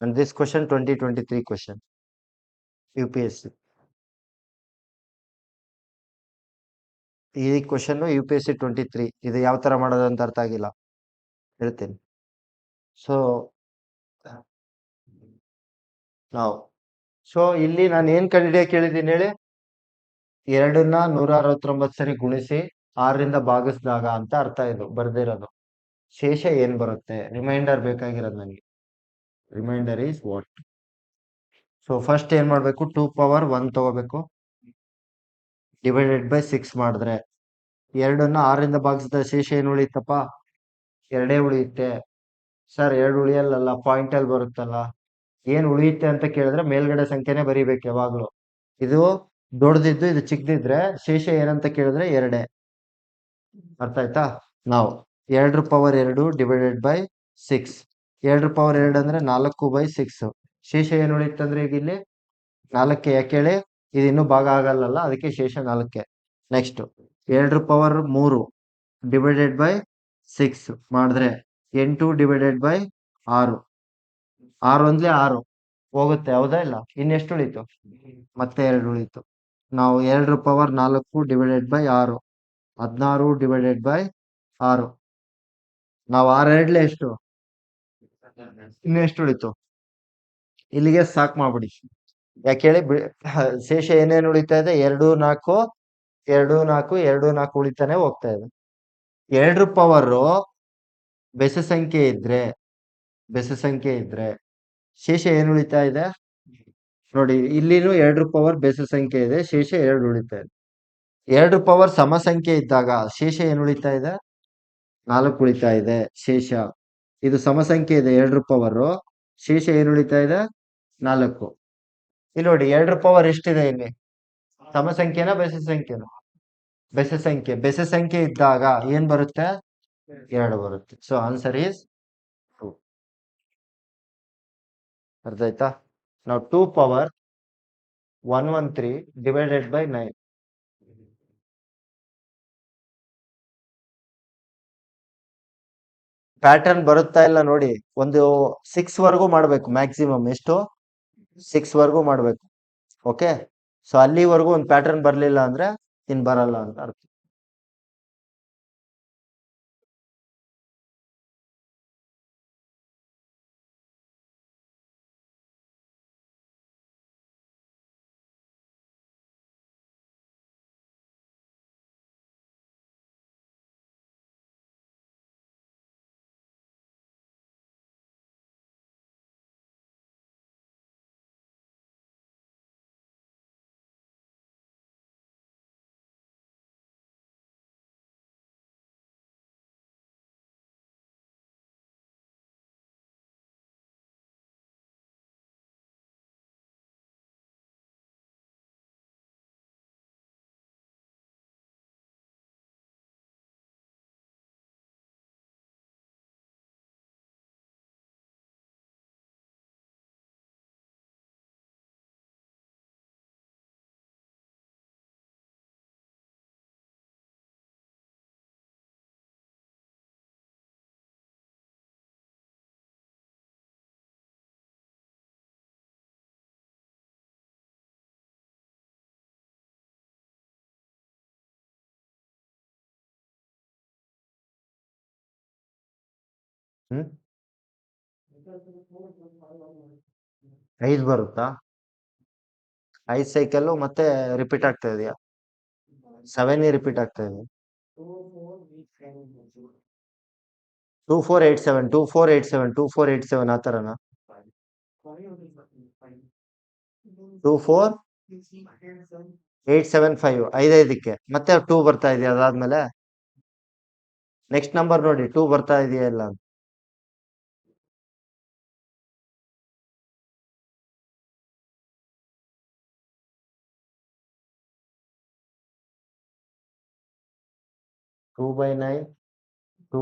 And this question 2023 question UPSC. ಈ ಕ್ವಶನ್ UPSC 23. ಇದು ಯಾವ ತರ ಮಾಡೋದು ಅಂತ ಅರ್ಥ ಆಗಿಲ್ಲ, ಹೇಳ್ತೀನಿ. ಸೊ ನಾವು ಇಲ್ಲಿ ನಾನು ಏನ್ ಕಂಡುಹಿಡಿಯಕ್ಕೆ ಹೇಳಿದ್ದೀನಿ ಹೇಳಿ? 2ನ್ನ 169 ಸರಿ ಗುಣಿಸಿ 6ರಿಂದ ಭಾಗಿಸಿದಾಗ ಅಂತ ಅರ್ಥ ಇದು ಬರ್ದಿರೋದು. ಶೇಷ ಏನ್ ಬರುತ್ತೆ? ರಿಮೈಂಡರ್ ಬೇಕಾಗಿರೋದು ನನಗೆ. Remainder is what? So first ಏನ್ ಮಾಡ್ಬೇಕು? 2 ಪವರ್ 1 ತಗೋಬೇಕು, ಡಿವೈಡೆಡ್ ಬೈ 6 ಮಾಡಿದ್ರೆ 2ನ್ನ 6ರಿಂದ ಭಾಗಿಸಿದ ಶೇಷ ಏನು ಉಳಿಯುತ್ತಪ್ಪ? 2 ಉಳಿಯುತ್ತೆ. ಸರ್ 2 ಉಳಿಯಲ್ಲ, ಪಾಯಿಂಟ್ ಅಲ್ಲಿ ಬರುತ್ತಲ್ಲ. ಏನ್ ಉಳಿಯುತ್ತೆ ಅಂತ ಕೇಳಿದ್ರೆ ಮೇಲ್ಗಡೆ ಸಂಖ್ಯೆನೆ ಬರೀಬೇಕು ಯಾವಾಗ್ಲೂ. ಇದು ದೊಡ್ಡದಿದ್ದು ಇದು ಚಿಕ್ಕದಿದ್ರೆ ಶೇಷ ಏನಂತ ಕೇಳಿದ್ರೆ 2. ಅರ್ಥ ಆಯ್ತಾ? ನಾವು 2 ಪವರ್ 2 ಡಿವೈಡೆಡ್ ಬೈ 6. 2 ಪವರ್ 2 ಅಂದ್ರೆ 4/6. ಶೇಷ ಏನು ಉಳಿತಂದ್ರೆ ಈಗ ಇಲ್ಲಿ 4. ಯಾಕೆ ಹೇಳಿ? ಇದು ಇನ್ನೂ ಭಾಗ ಆಗಲ್ಲ, ಅದಕ್ಕೆ ಶೇಷ 4. ನೆಕ್ಸ್ಟ್ 2 ಪವರ್ 3 ಡಿವೈಡೆಡ್ ಬೈ 6 ಮಾಡಿದ್ರೆ 8 ಡಿವೈಡೆಡ್ ಬೈ 6. 6 ಒಂದ್ಲೆ 6 ಹೋಗುತ್ತೆ, ಹೌದಾ ಇಲ್ಲ? ಇನ್ನೆಷ್ಟು ಉಳಿತು? ಮತ್ತೆ 2 ಉಳಿತು. ನಾವು 2 power 4 divided by 6, 16 divided by 6. ನಾವು 6 2 ಎಷ್ಟು? ಇನ್ನು ಎಷ್ಟು ಉಳಿತು? ಇಲ್ಲಿಗೆ ಸಾಕ್ ಮಾಡ್ಬಿಡಿ. ಯಾಕೆ ಹೇಳಿ? ಶೇಷ ಏನೇನು ಉಳಿತಾ ಇದೆ? 2 4 2 4 2 4 ಉಳಿತಾನೆ ಹೋಗ್ತಾ ಇದೆ. 2 ಪವರ್ ಬೆಸ ಸಂಖ್ಯೆ ಇದ್ರೆ ಶೇಷ ಏನು ಉಳಿತಾ ಇದೆ ನೋಡಿ? ಇಲ್ಲಿನೂ 2 ಪವರ್ ಬೆಸ ಸಂಖ್ಯೆ ಇದೆ, ಶೇಷ 2 ಉಳಿತಾ ಇದೆ. 2 ಪವರ್ ಸಮ ಸಂಖ್ಯೆ ಇದ್ದಾಗ ಶೇಷ ಏನು ಉಳಿತಾ ಇದೆ? 4 ಉಳಿತಾ ಇದೆ ಶೇಷ. ಇದು ಸಮ ಸಂಖ್ಯೆ ಇದೆ 2 ಪವರ್, ಶೇಷ ಏನು ಉಳಿತಾ ಇದೆ? 4. ಇಲ್ಲಿ ನೋಡಿ 2 ಪವರ್ ಎಷ್ಟಿದೆ ಇಲ್ಲಿ? ಸಮ ಸಂಖ್ಯೆನಾ ಬೆಸ ಸಂಖ್ಯೆನಾ? ಬೆಸ ಸಂಖ್ಯೆ ಇದ್ದಾಗ ಏನ್ ಬರುತ್ತೆ? 2 ಬರುತ್ತೆ. So answer is 2. ಅರ್ಥ ಆಯ್ತಾ? ನಾವು 2 ಪವರ್ 113 ಡಿವೈಡೆಡ್ ಬೈ 9. ಪ್ಯಾಟರ್ನ್ ಬರುತ್ತಾ ಇಲ್ಲ ನೋಡಿ. ಒಂದು 6 ವರೆಗೂ ಮಾಡ್ಬೇಕು ಮ್ಯಾಕ್ಸಿಮಮ್. ಎಷ್ಟು? 6 ವರೆಗೂ ಮಾಡ್ಬೇಕು. ಓಕೆ. ಸೊ ಅಲ್ಲಿವರೆಗೂ ಒಂದು ಪ್ಯಾಟರ್ನ್ ಬರ್ಲಿಲ್ಲ ಅಂದ್ರೆ ಇನ್ ಬರಲ್ಲ ಅಂತ ಅರ್ಥ. ಹ್ಮ್ 5 ಬರುತ್ತಾ? 5 ಸೈಕಲ್ ಮತ್ತೆ ರಿಪೀಟ್ ಆಗ್ತಾ ಇದೆಯಾ? 7 ರಿಪೀಟ್ ಆಗ್ತಾ ಇದೆ. 2487 2487 2487 ಆ ತರನಾ? 24875 5 ಮತ್ತೆ 2 ಬರ್ತಾ ಇದೆಯಾ? ಅದಾದ್ಮೇಲೆ ನೆಕ್ಸ್ಟ್ ನಂಬರ್ ನೋಡಿ 2 ಬರ್ತಾ ಇದೆಯಾ ಇಲ್ಲ ಅಂತ. 2/9 2,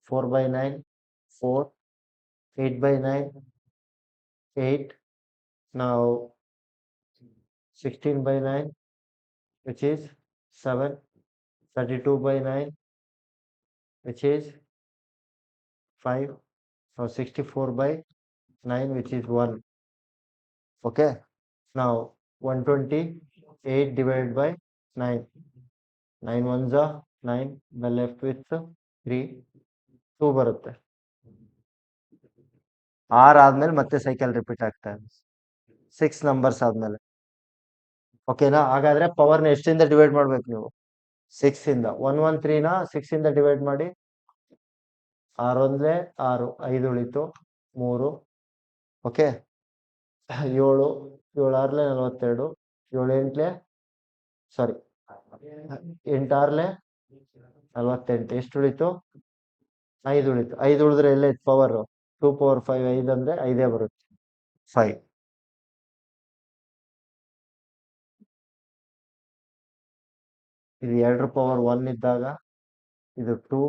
4/9 4, 8/9 8. Now 16/9 which is 7, 32/9 which is 5. Now 64/9 which is 1. Okay. Now 128 divided by 9. 9 ones are 9. The left with 3. 2 ಬರುತ್ತೆ. 6 ಆದ್ಮೇಲೆ ಮತ್ತೆ ಸೈಕಲ್ ರಿಪೀಟ್ ಆಗ್ತಾ ಇದೆ. 6 ನಂಬರ್ಸ್ ಆದ್ಮೇಲೆ. ಓಕೆನಾ? ಹಾಗಾದ್ರೆ ಪವರ್ನ ಎಷ್ಟಿಂದ ಡಿವೈಡ್ ಮಾಡ್ಬೇಕು ನೀವು? 6 ಇಂದ. 113ನ 6 ಇಂದ ಡಿವೈಡ್ ಮಾಡಿ. 6 ಒಂದ್ಲೆ 6, 5 ಉಳಿತು 3. ಓಕೆ, 7, 7 ಆರ್ಲೆ 42, 7 ಎಂಟ್ಲೆ ಸಾರಿ 8 ಆರ್ಲೆ 48. ಎಷ್ಟು ಉಳಿತು? 5 ಉಳಿತು. 5 ಉಳಿದ್ರೆ ಎಲ್ಲ ಪವರ್ 2 ಪವರ್ 5, 5 ಅಂದ್ರೆ 5 ಬರುತ್ತೆ 5. ಇದು 2 ಪವರ್ 1 ಇದ್ದಾಗ ಇದು 2,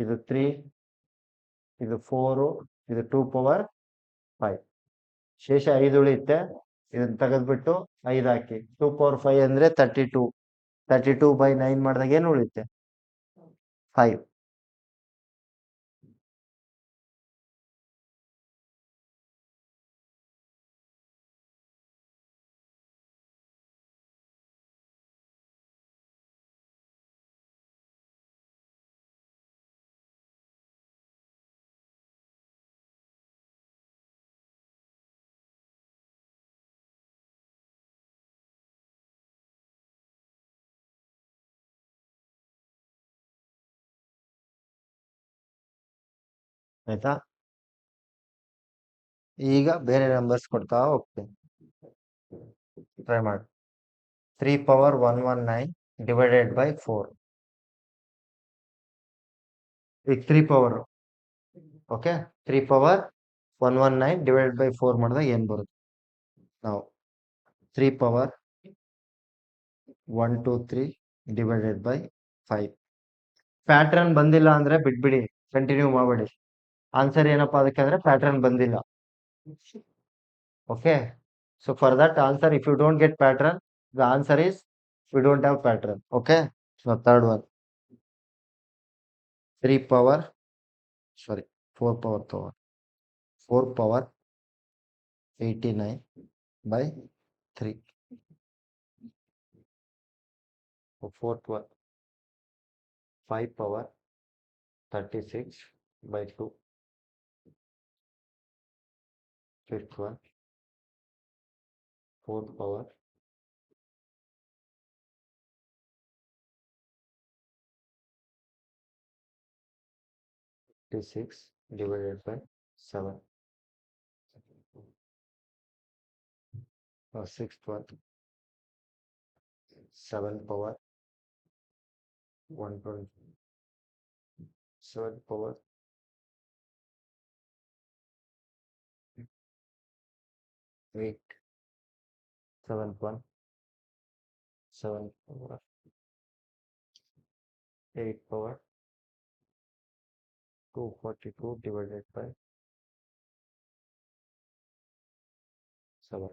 ಇದು 3, ಇದು 4, ಇದು 2 ಪವರ್ 5. ಶೇಷ 5 ಉಳಿಯುತ್ತೆ. ಇದನ್ನ ತೆಗೆದ್ಬಿಟ್ಟು 5 ಹಾಕಿ. 2 ಪವರ್ 5 ಅಂದ್ರೆ 32. 32/9 ಮಾಡಿದಾಗ ಏನು ಉಳಿಯುತ್ತೆ? 5. ಆಯ್ತಾ? ಈಗ ಬೇರೆ ನಂಬರ್ಸ್ ಕೊಡ್ತಾ ಹೋಗ್ತೀನಿ, ಟ್ರೈ ಮಾಡಿ. 3 ಪವರ್ 119 ಡಿವೈಡೆಡ್ ಬೈ 4. ಈಗ 3 power, okay, 3 power 119 divided by 4 ಮಾಡಿದಾಗ ಏನ್ ಬರುತ್ತೆ? ನಾವು 3 ಪವರ್ 123 ಡಿವೈಡೆಡ್ ಬೈ 5. ಪ್ಯಾಟ್ರನ್ ಬಂದಿಲ್ಲ ಅಂದ್ರೆ ಬಿಟ್ಬಿಡಿ, ಕಂಟಿನ್ಯೂ ಮಾಡಬೇಡಿ. ಆನ್ಸರ್ ಏನಪ್ಪಾ ಅದಕ್ಕೆ ಅಂದ್ರೆ ಪ್ಯಾಟ್ರನ್ ಬಂದಿಲ್ಲ. Okay, so for that answer, if you don't get pattern, the answer is we don't have pattern. Okay, so third one, 3 power sorry 4 power 4 power 89 by 3. So fourth one, 5 power 36 by 2. Fifth one, 4 power 56 divided by 7. Sixth one, 7 power 120, 7 power 8. Seventh one, 7 power 8 power 242 divided by 7.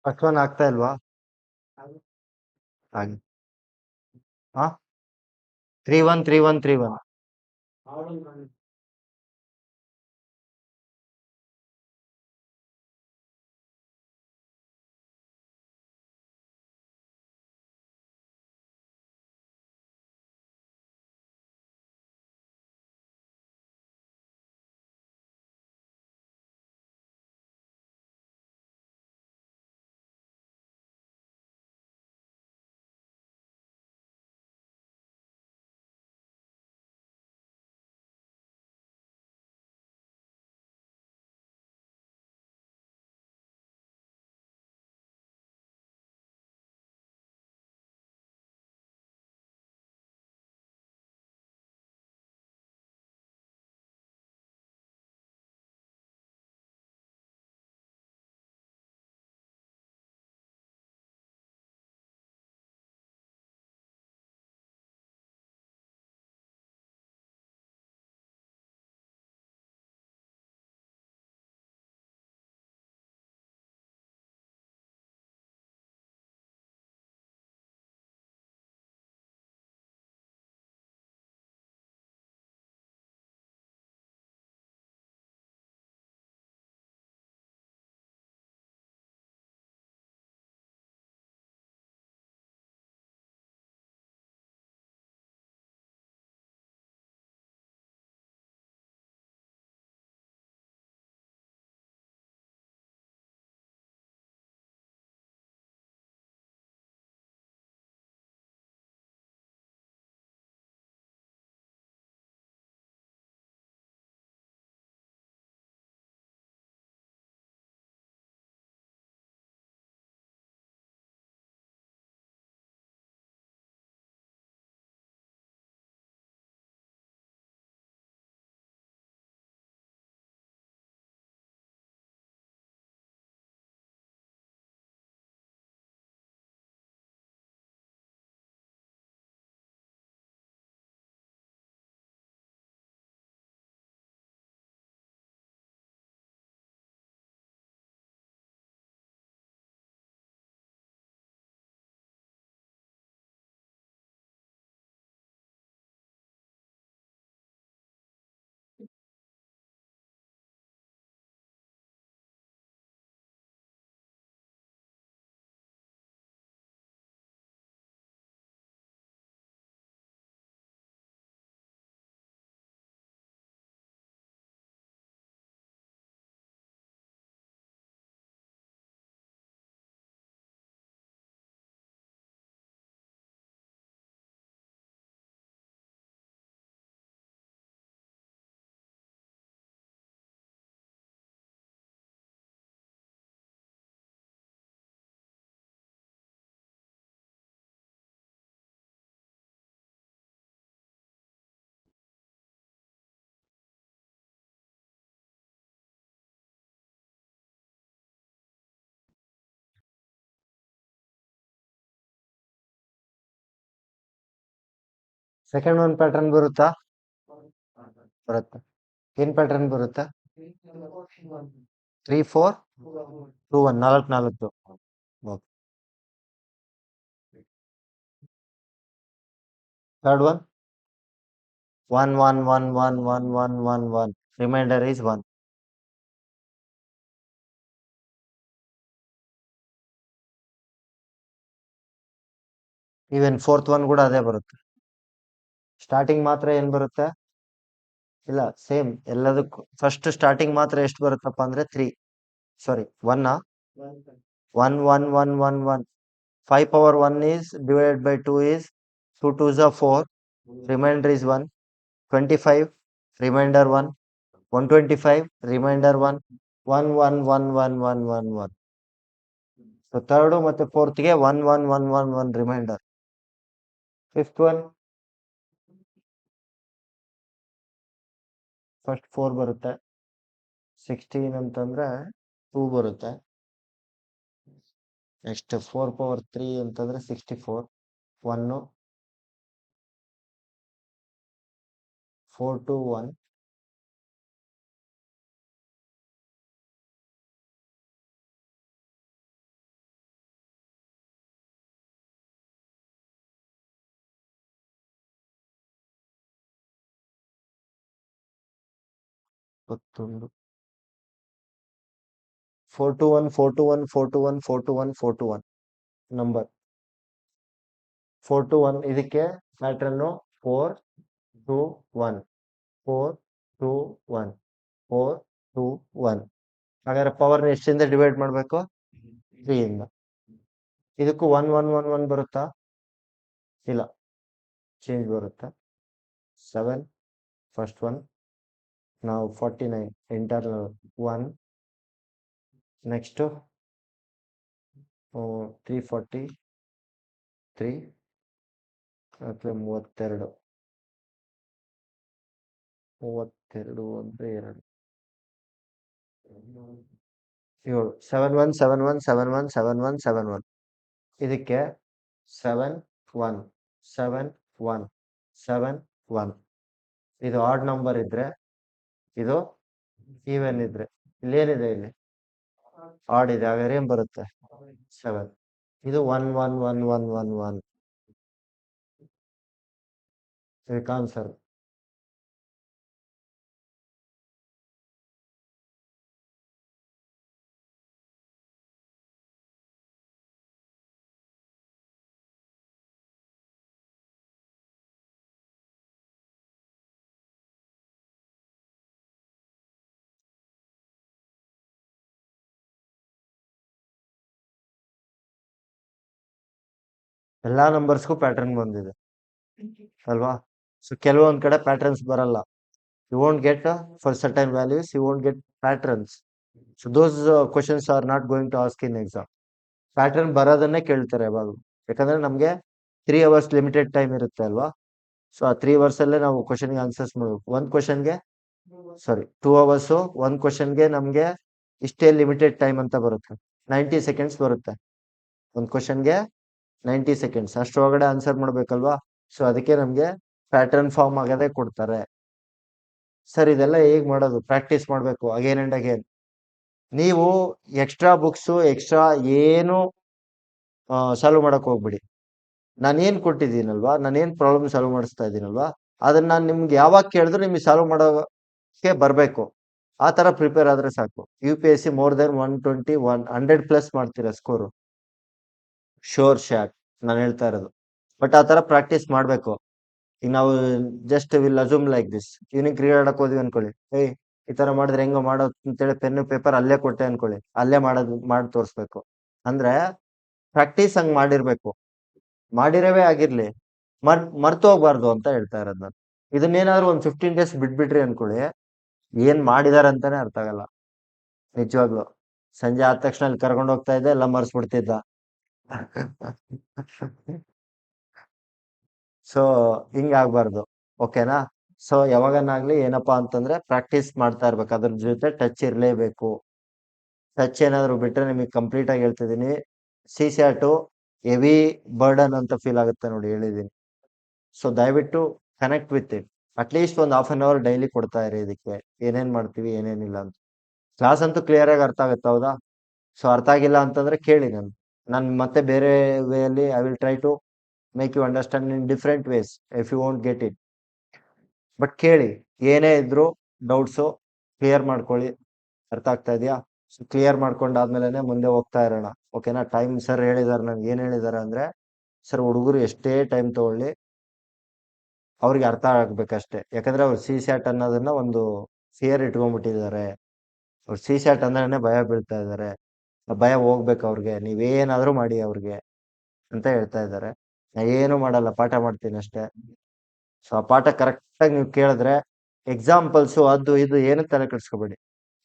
First one ಆಗ್ತಾ ಇಲ್ವಾ? ಹಾಗೆ ಹಾ 3-1 3-1 3-1. Second one pattern ಬರುತ್ತಾ? ಬರುತ್ತಾ? ಏನ್ pattern ಬರುತ್ತಾ? 3-4-2-1 4-4. Third one 1-1-1-1-1-1-1-1. Remainder is 1. Even fourth one ಕೂಡ ಅದೇ ಬರುತ್ತೆ. ಸ್ಟಾರ್ಟಿಂಗ್ ಮಾತ್ರ ಏನ್ ಬರುತ್ತೆ? ಇಲ್ಲ, ಸೇಮ್ ಎಲ್ಲದಕ್ಕೂ ಫಸ್ಟ್ ಸ್ಟಾರ್ಟಿಂಗ್ ಮಾತ್ರ ಎಷ್ಟು ಬರುತ್ತಪ್ಪ ಅಂದ್ರೆ 3. ಸಾರಿ 1 1-1-1-1-1. 5 power 1 is divided by 2 is 2 2s are 4. Remainder is 1. 25 remainder 1. 125 remainder 1. 1-1-1-1-1-1-1. So third ಮತ್ತೆ ಫೋರ್ತ್ ಗೆ 1-1-1-1-1 ರಿಮೈಂಡರ್. ಫಿಫ್ತ್ ಒನ್ ಫಸ್ಟ್ 4 ಬರುತ್ತೆ. 16 ಅಂತಂದ್ರೆ 2 ಬರುತ್ತೆ. ನೆಕ್ಸ್ಟ್ 4 power 3 ಅಂತಂದ್ರೆ 64. 1 4-2-1. 21 421 421 421 421 421 ನಂಬರ್ 421 ಇದಕ್ಕೆ ಪ್ಯಾಟರ್ನು 421 421 421 ಹಾಗಾದ್ರೆ ಪವರ್ ಎಷ್ಟಿಂದ ಡಿವೈಡ್ ಮಾಡಬೇಕು 3 ಇಂದ ಇದಕ್ಕೂ 1111 ಬರುತ್ತಾ ಇಲ್ಲ ಚೇಂಜ್ ಬರುತ್ತಾ 7 ಫಸ್ಟ್ ಒನ್ ನಾವು 49 ಇಂಟರ್ನಲ್ 1 ನೆಕ್ಸ್ಟ್ 343 ಅಥವಾ 32 ಅಂದ್ರೆ 2 7 7 1 7 1 7 1 7 1 ಇದಕ್ಕೆ 7 1 7 1 7 1 ಇದು ಆಡ್ ನಂಬರ್ ಇದ್ರೆ ಇದು ಈವನ್ ಇದ್ರೆ ಇಲ್ಲೇನಿದೆ ಇಲ್ಲಿ ಆಡ್ ಇದೆ ಹಾಗಾದ್ರೆ ಏನ್ ಬರುತ್ತೆ 7 ಇದು 1 1 1 1 1 1 ಇದಕ್ಕೆ ಆನ್ಸರ್ ಎಲ್ಲಾ ನಂಬರ್ಸ್ಗೂ ಪ್ಯಾಟರ್ನ್ ಬಂದಿದೆ ಅಲ್ವಾ ಸೊ ಕೆಲವೊಂದ್ ಕಡೆ ಪ್ಯಾಟರ್ನ್ಸ್ ಬರಲ್ಲ you won't get for certain values you won't get patterns so those questions are not going to ask in exam pattern ಬರೋದನ್ನೇ ಕೇಳ್ತಾರೆ ಯಾವಾಗ ಯಾಕಂದ್ರೆ ನಮ್ಗೆ 3 ಅವರ್ಸ್ ಲಿಮಿಟೆಡ್ ಟೈಮ್ ಇರುತ್ತೆ ಅಲ್ವಾ ಸೊ ಆ 3 ಅವರ್ಸ್ ಅಲ್ಲೇ ನಾವು ಕ್ವಶನ್ಗೆ ಆನ್ಸರ್ಸ್ ಮಾಡ್ಬೇಕು ಒಂದ್ ಕ್ವಶನ್ಗೆ ಸಾರಿ 2 ಅವರ್ಸ್ ಒಂದ್ ಕ್ವಶನ್ಗೆ ನಮ್ಗೆ ಇಷ್ಟೇ ಲಿಮಿಟೆಡ್ ಟೈಮ್ ಅಂತ ಬರುತ್ತೆ 90 ಸೆಕೆಂಡ್ಸ್ ಬರುತ್ತೆ ಒಂದ್ ಕ್ವಶನ್ಗೆ 90 ಸೆಕೆಂಡ್ಸ್ ಅಷ್ಟರೊಳಗಡೆ ಆನ್ಸರ್ ಮಾಡ್ಬೇಕಲ್ವಾ ಸೊ ಅದಕ್ಕೆ ನಮ್ಗೆ ಪ್ಯಾಟರ್ನ್ ಫಾರ್ಮ್ ಆಗದೆ ಕೊಡ್ತಾರೆ ಸರ್ ಇದೆಲ್ಲ ಹೇಗ್ ಮಾಡೋದು ಪ್ರಾಕ್ಟೀಸ್ ಮಾಡ್ಬೇಕು ಅಗೇನ್ ಅಂಡ್ ಅಗೇನ್ ನೀವು ಎಕ್ಸ್ಟ್ರಾ ಬುಕ್ಸ್ ಎಕ್ಸ್ಟ್ರಾ ಏನು ಸಾಲ್ವ್ ಮಾಡಕ್ ಹೋಗ್ಬಿಡಿ ನಾನೇನ್ ಕೊಟ್ಟಿದ್ದೀನಲ್ವಾ ನಾನೇನ್ ಪ್ರಾಬ್ಲಮ್ ಸಾಲ್ವ್ ಮಾಡಿಸ್ತಾ ಇದ್ದೀನಲ್ವಾ ಅದನ್ನ ನಾನು ನಿಮ್ಗೆ ಯಾವಾಗ ಕೇಳಿದ್ರು ನಿಮ್ಗೆ ಸಾಲ್ವ್ ಮಾಡೋಕೆ ಬರ್ಬೇಕು ಆ ತರ ಪ್ರಿಪೇರ್ ಆದ್ರೆ ಸಾಕು UPSC ಮೋರ್ ದೆನ್ 120 100+ ಮಾಡ್ತೀರಾ ಸ್ಕೋರು ಶೋರ್ ಶಾಟ್ ನಾನು ಹೇಳ್ತಾ ಇರೋದು ಬಟ್ ಆ ತರ ಪ್ರಾಕ್ಟೀಸ್ ಮಾಡ್ಬೇಕು ಈಗ ನಾವು just will assume like this evening cricket ಆಡಕ್ ಹೋದ್ವಿ ಅನ್ಕೊಳ್ಳಿ ಏಯ್ ಈ ತರ ಮಾಡಿದ್ರೆ ಹೆಂಗೋ ಮಾಡೋದು ಅಂತೇಳಿ ಪೆನ್ ಪೇಪರ್ ಅಲ್ಲೇ ಕೊಟ್ಟೆ ಅನ್ಕೊಳ್ಳಿ ಅಲ್ಲೇ ಮಾಡಿ ತೋರಿಸ್ಬೇಕು ಅಂದ್ರೆ ಪ್ರಾಕ್ಟೀಸ್ ಹಂಗ್ ಮಾಡಿರ್ಬೇಕು ಮಾಡಿರವೇ ಆಗಿರ್ಲಿ ಮರ್ತು ಹೋಗ್ಬಾರ್ದು ಅಂತ ಹೇಳ್ತಾ ಇರೋದು ನಾನು ಇದನ್ನೇನಾದ್ರು ಒಂದ್ 15 ಡೇಸ್ ಬಿಟ್ಬಿಟ್ರಿ ಅನ್ಕೊಳ್ಳಿ ಏನ್ ಮಾಡಿದಾರೆ ಅಂತಾನೆ ಅರ್ಥ ಆಗಲ್ಲ ನಿಜವಾಗ್ಲು ಸಂಜೆ ಆದ ತಕ್ಷಣ ಅಲ್ಲಿ ಕರ್ಕೊಂಡು ಹೋಗ್ತಾ ಇದ್ದೆ ಎಲ್ಲ ಮರ್ಸ್ಬಿಡ್ತಿದ್ದ ಸೊ ಹಿಂಗಾಗ್ಬಾರ್ದು ಓಕೆನಾ ಸೊ ಯಾವಾಗನಾಗ್ಲಿ ಏನಪ್ಪಾ ಅಂತಂದ್ರೆ ಪ್ರಾಕ್ಟೀಸ್ ಮಾಡ್ತಾ ಇರ್ಬೇಕು ಅದ್ರ ಜೊತೆ ಟಚ್ ಇರ್ಲೇಬೇಕು ಟಚ್ ಏನಾದ್ರು ಬಿಟ್ರೆ ನಿಮಗೆ ಕಂಪ್ಲೀಟ್ ಆಗಿ ಹೇಳ್ತಿದ್ದೀನಿ CSAT ಹೆವಿ ಬರ್ಡನ್ ಅಂತ ಫೀಲ್ ಆಗುತ್ತೆ ನೋಡಿ ಹೇಳಿದೀನಿ ಸೊ ದಯವಿಟ್ಟು ಕನೆಕ್ಟ್ ವಿತ್ ಇಟ್ ಅಟ್ಲೀಸ್ಟ್ ಒಂದು ½ ಡೈಲಿ ಕೊಡ್ತಾ ಇರಿ ಇದಕ್ಕೆ ಏನೇನ್ ಮಾಡ್ತೀವಿ ಏನೇನಿಲ್ಲ ಅಂತ ಕ್ಲಾಸ್ ಅಂತೂ ಕ್ಲಿಯರ್ ಆಗಿ ಅರ್ಥ ಆಗುತ್ತೆ ಹೌದಾ ಸೊ ಅರ್ಥ ಆಗಿಲ್ಲ ಅಂತಂದ್ರೆ ಕೇಳಿ ನಾನು ಮತ್ತೆ ಬೇರೆ ವೇ ಅಲ್ಲಿ I will try to make you understand in different ways if you won't get it but ಕೇಳಿ ಏನೇ ಇದ್ರು ಡೌಟ್ಸು ಕ್ಲಿಯರ್ ಮಾಡ್ಕೊಳ್ಳಿ ಅರ್ಥ ಆಗ್ತಾ ಇದೆಯಾ ಕ್ಲಿಯರ್ ಮಾಡ್ಕೊಂಡಾದ್ಮೇಲೆ ಮುಂದೆ ಹೋಗ್ತಾ ಇರೋಣ ಓಕೆನಾ ಟೈಮ್ ಸರ್ ಹೇಳಿದಾರೆ ನನ್ಗೆ ಏನ್ ಹೇಳಿದಾರೆ ಅಂದ್ರೆ ಸರ್ ಹುಡುಗರು ಎಷ್ಟೇ ಟೈಮ್ ತಗೊಳ್ಳಿ ಅವ್ರಿಗೆ ಅರ್ಥ ಆಗ್ಬೇಕಷ್ಟೇ ಯಾಕಂದ್ರೆ ಅವ್ರು CSAT ಅನ್ನೋದನ್ನ ಒಂದು ಫಿಯರ್ ಇಟ್ಕೊಂಡ್ಬಿಟ್ಟಿದ್ದಾರೆ ಅವ್ರು CSAT ಅಂದ್ರೆ ಭಯ ಬೀಳ್ತಾ ಇದ್ದಾರೆ ಭಯ ಹೋಗ್ಬೇಕು ಅವ್ರಿಗೆ ನೀವೇನಾದ್ರೂ ಮಾಡಿ ಅವ್ರಿಗೆ ಅಂತ ಹೇಳ್ತಾ ಇದ್ದಾರೆ ನಾ ಏನು ಮಾಡಲ್ಲ ಪಾಠ ಮಾಡ್ತೀನಿ ಅಷ್ಟೇ ಸೊ ಆ ಪಾಠ ಕರೆಕ್ಟ್ ಆಗಿ ನೀವು ಕೇಳಿದ್ರೆ ಎಕ್ಸಾಂಪಲ್ಸು ಅದು ಇದು ಏನು ತಲೆ ಕೆಡ್ಸ್ಕೊಬೇಡಿ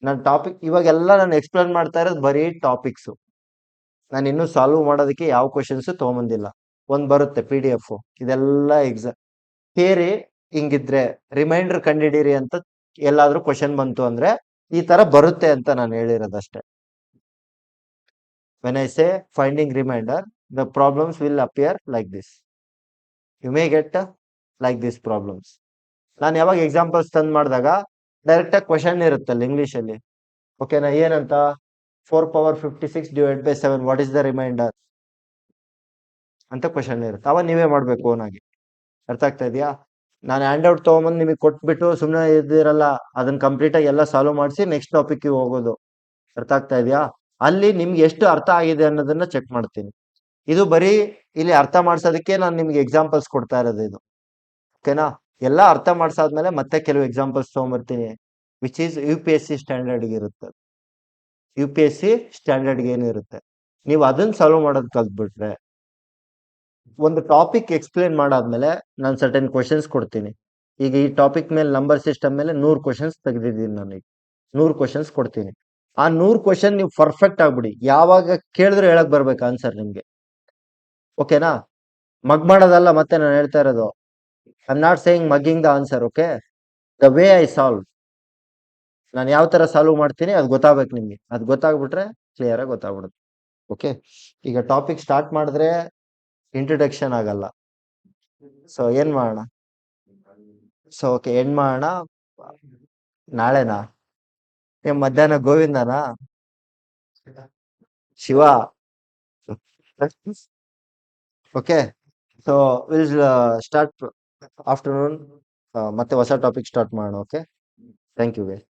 ನನ್ನ ಟಾಪಿಕ್ ಇವಾಗೆಲ್ಲ ನಾನು ಎಕ್ಸ್ಪ್ಲೇನ್ ಮಾಡ್ತಾ ಇರೋದು ಬರೀ ಟಾಪಿಕ್ಸು ನಾನು ಇನ್ನೂ ಸಾಲ್ವ್ ಮಾಡೋದಕ್ಕೆ ಯಾವ ಕ್ವಶನ್ಸ್ ತೊಗೊಂಬಂದಿಲ್ಲ ಒಂದ್ ಬರುತ್ತೆ PDF ಇದೆಲ್ಲ ಎಕ್ಸಾಮ್ ಥಿಯರಿ ಹಿಂಗಿದ್ರೆ ರಿಮೈಂಡರ್ ಕಂಡಿಡೀರಿ ಅಂತ ಎಲ್ಲಾದ್ರೂ ಕ್ವಶನ್ ಬಂತು ಅಂದ್ರೆ ಈ ತರ ಬರುತ್ತೆ ಅಂತ ನಾನು ಹೇಳಿರೋದಷ್ಟೇ when I say finding reminder the problems will appear like this you may get like these problems ನಾನು ಯಾವಾಗ ಎಕ್ಸಾಂಪಲ್ಸ್ ತಂದ್ ಮಾಡಿದಾಗ ಡೈರೆಕ್ಟ್ ಆಗಿ ಕ್ವಶನ್ ಇರುತ್ತಲ್ಲ ಇಂಗ್ಲಿಷ್ ಅಲ್ಲಿ ಓಕೆನಾ ಏನಂತ 4 power 56 divided by 7 what is the reminder ಅಂತ ಕ್ವಶನ್ ಇರುತ್ತೆ ಅವಾಗ ನೀವೇ ಮಾಡ್ಬೇಕು ಓನಾಗಿ ಅರ್ಥ ಆಗ್ತಾ ಇದೆಯಾ ನಾನು ಹ್ಯಾಂಡ್ ಔಟ್ ತಗೊಂಬಂದು ನಿಮಗೆ ಕೊಟ್ಬಿಟ್ಟು ಸುಮ್ಮನೆ ಇದ್ದಿರಲ್ಲ, ಅದನ್ನ ಕಂಪ್ಲೀಟ್ ಆಗಿ ಎಲ್ಲ ಸಾಲ್ವ್ ಮಾಡಿಸಿ ನೆಕ್ಸ್ಟ್ ಟಾಪಿಕ್ ಹೋಗೋದು. ಅರ್ಥ ಆಗ್ತಾ ಇದೆಯಾ? ಅಲ್ಲಿ ನಿಮ್ಗೆ ಎಷ್ಟು ಅರ್ಥ ಆಗಿದೆ ಅನ್ನೋದನ್ನ ಚೆಕ್ ಮಾಡ್ತೀನಿ. ಇದು ಬರೀ ಇಲ್ಲಿ ಅರ್ಥ ಮಾಡ್ಸೋದಕ್ಕೆ ನಾನು ನಿಮ್ಗೆ ಎಕ್ಸಾಂಪಲ್ಸ್ ಕೊಡ್ತಾ ಇರೋದು ಇದು. ಓಕೆನಾ? ಎಲ್ಲ ಅರ್ಥ ಮಾಡ್ಸಾದ್ಮೇಲೆ ಮತ್ತೆ ಕೆಲವು ಎಕ್ಸಾಂಪಲ್ಸ್ ತಗೊಂಬರ್ತೀನಿ, which is U P S C ಸ್ಟ್ಯಾಂಡರ್ಡ್ಗೆ ಇರುತ್ತೆ. ಯು ಪಿ ಎಸ್ ಸಿ ಸ್ಟ್ಯಾಂಡರ್ಡ್ಗೆ ಏನಿರುತ್ತೆ, ನೀವು ಅದನ್ನ ಸಾಲ್ವ್ ಮಾಡೋದು ಕಲ್ತ್ಬಿಟ್ರೆ, ಒಂದು ಟಾಪಿಕ್ ಎಕ್ಸ್ಪ್ಲೇನ್ ಮಾಡಾದ್ಮೇಲೆ ನಾನು ಸರ್ಟೆನ್ ಕ್ವಶನ್ಸ್ ಕೊಡ್ತೀನಿ. ಈಗ ಈ ಟಾಪಿಕ್ ಮೇಲೆ ನಂಬರ್ ಸಿಸ್ಟಮ್ ಮೇಲೆ 100 ಕ್ವಶನ್ಸ್ ತೆಗೆದಿದ್ದೀನಿ ನಾನು. ಈಗ 100 ಕ್ವಶನ್ಸ್ ಕೊಡ್ತೀನಿ. ಆ 100 ಕ್ವಶನ್ ನೀವು ಪರ್ಫೆಕ್ಟ್ ಆಗ್ಬಿಡಿ. ಯಾವಾಗ ಕೇಳಿದ್ರೆ ಹೇಳಕ್ ಬರ್ಬೇಕು ಆನ್ಸರ್ ನಿಮ್ಗೆ. ಓಕೆನಾ? ಮಗ್ ಮಾಡೋದಲ್ಲ, ಮತ್ತೆ ನಾನು ಹೇಳ್ತಾ ಇರೋದು. I am not saying mugging the answer. Okay, the way I solve, ನಾನು ಯಾವ ತರ ಸಾಲ್ವ್ ಮಾಡ್ತೀನಿ ಅದು ಗೊತ್ತಾಗ್ಬೇಕು ನಿಮ್ಗೆ. ಅದು ಗೊತ್ತಾಗ್ಬಿಟ್ರೆ ಕ್ಲಿಯರ್ ಆಗಿ ಗೊತ್ತಾಗ್ಬಿಡುತ್ತೆ. ಓಕೆ, ಈಗ ಟಾಪಿಕ್ ಸ್ಟಾರ್ಟ್ ಮಾಡಿದ್ರೆ ಇಂಟ್ರೊಡಕ್ಷನ್ ಆಗಲ್ಲ. ಸೊ ಏನ್ ಮಾಡೋಣ? ಸೊ ಓಕೆ, ಎಂಡ್ ಮಾಡೋಣ. ನಾಳೆನಾ? ಮಧ್ಯಾಹ್ನ ಗೋವಿಂದನಾ? Shiva? Okay, so will start afternoon. ಮತ್ತೆ ಹೊಸ ಟಾಪಿಕ್ ಸ್ಟಾರ್ಟ್ ಮಾಡೋಣ. Okay, thank you guys.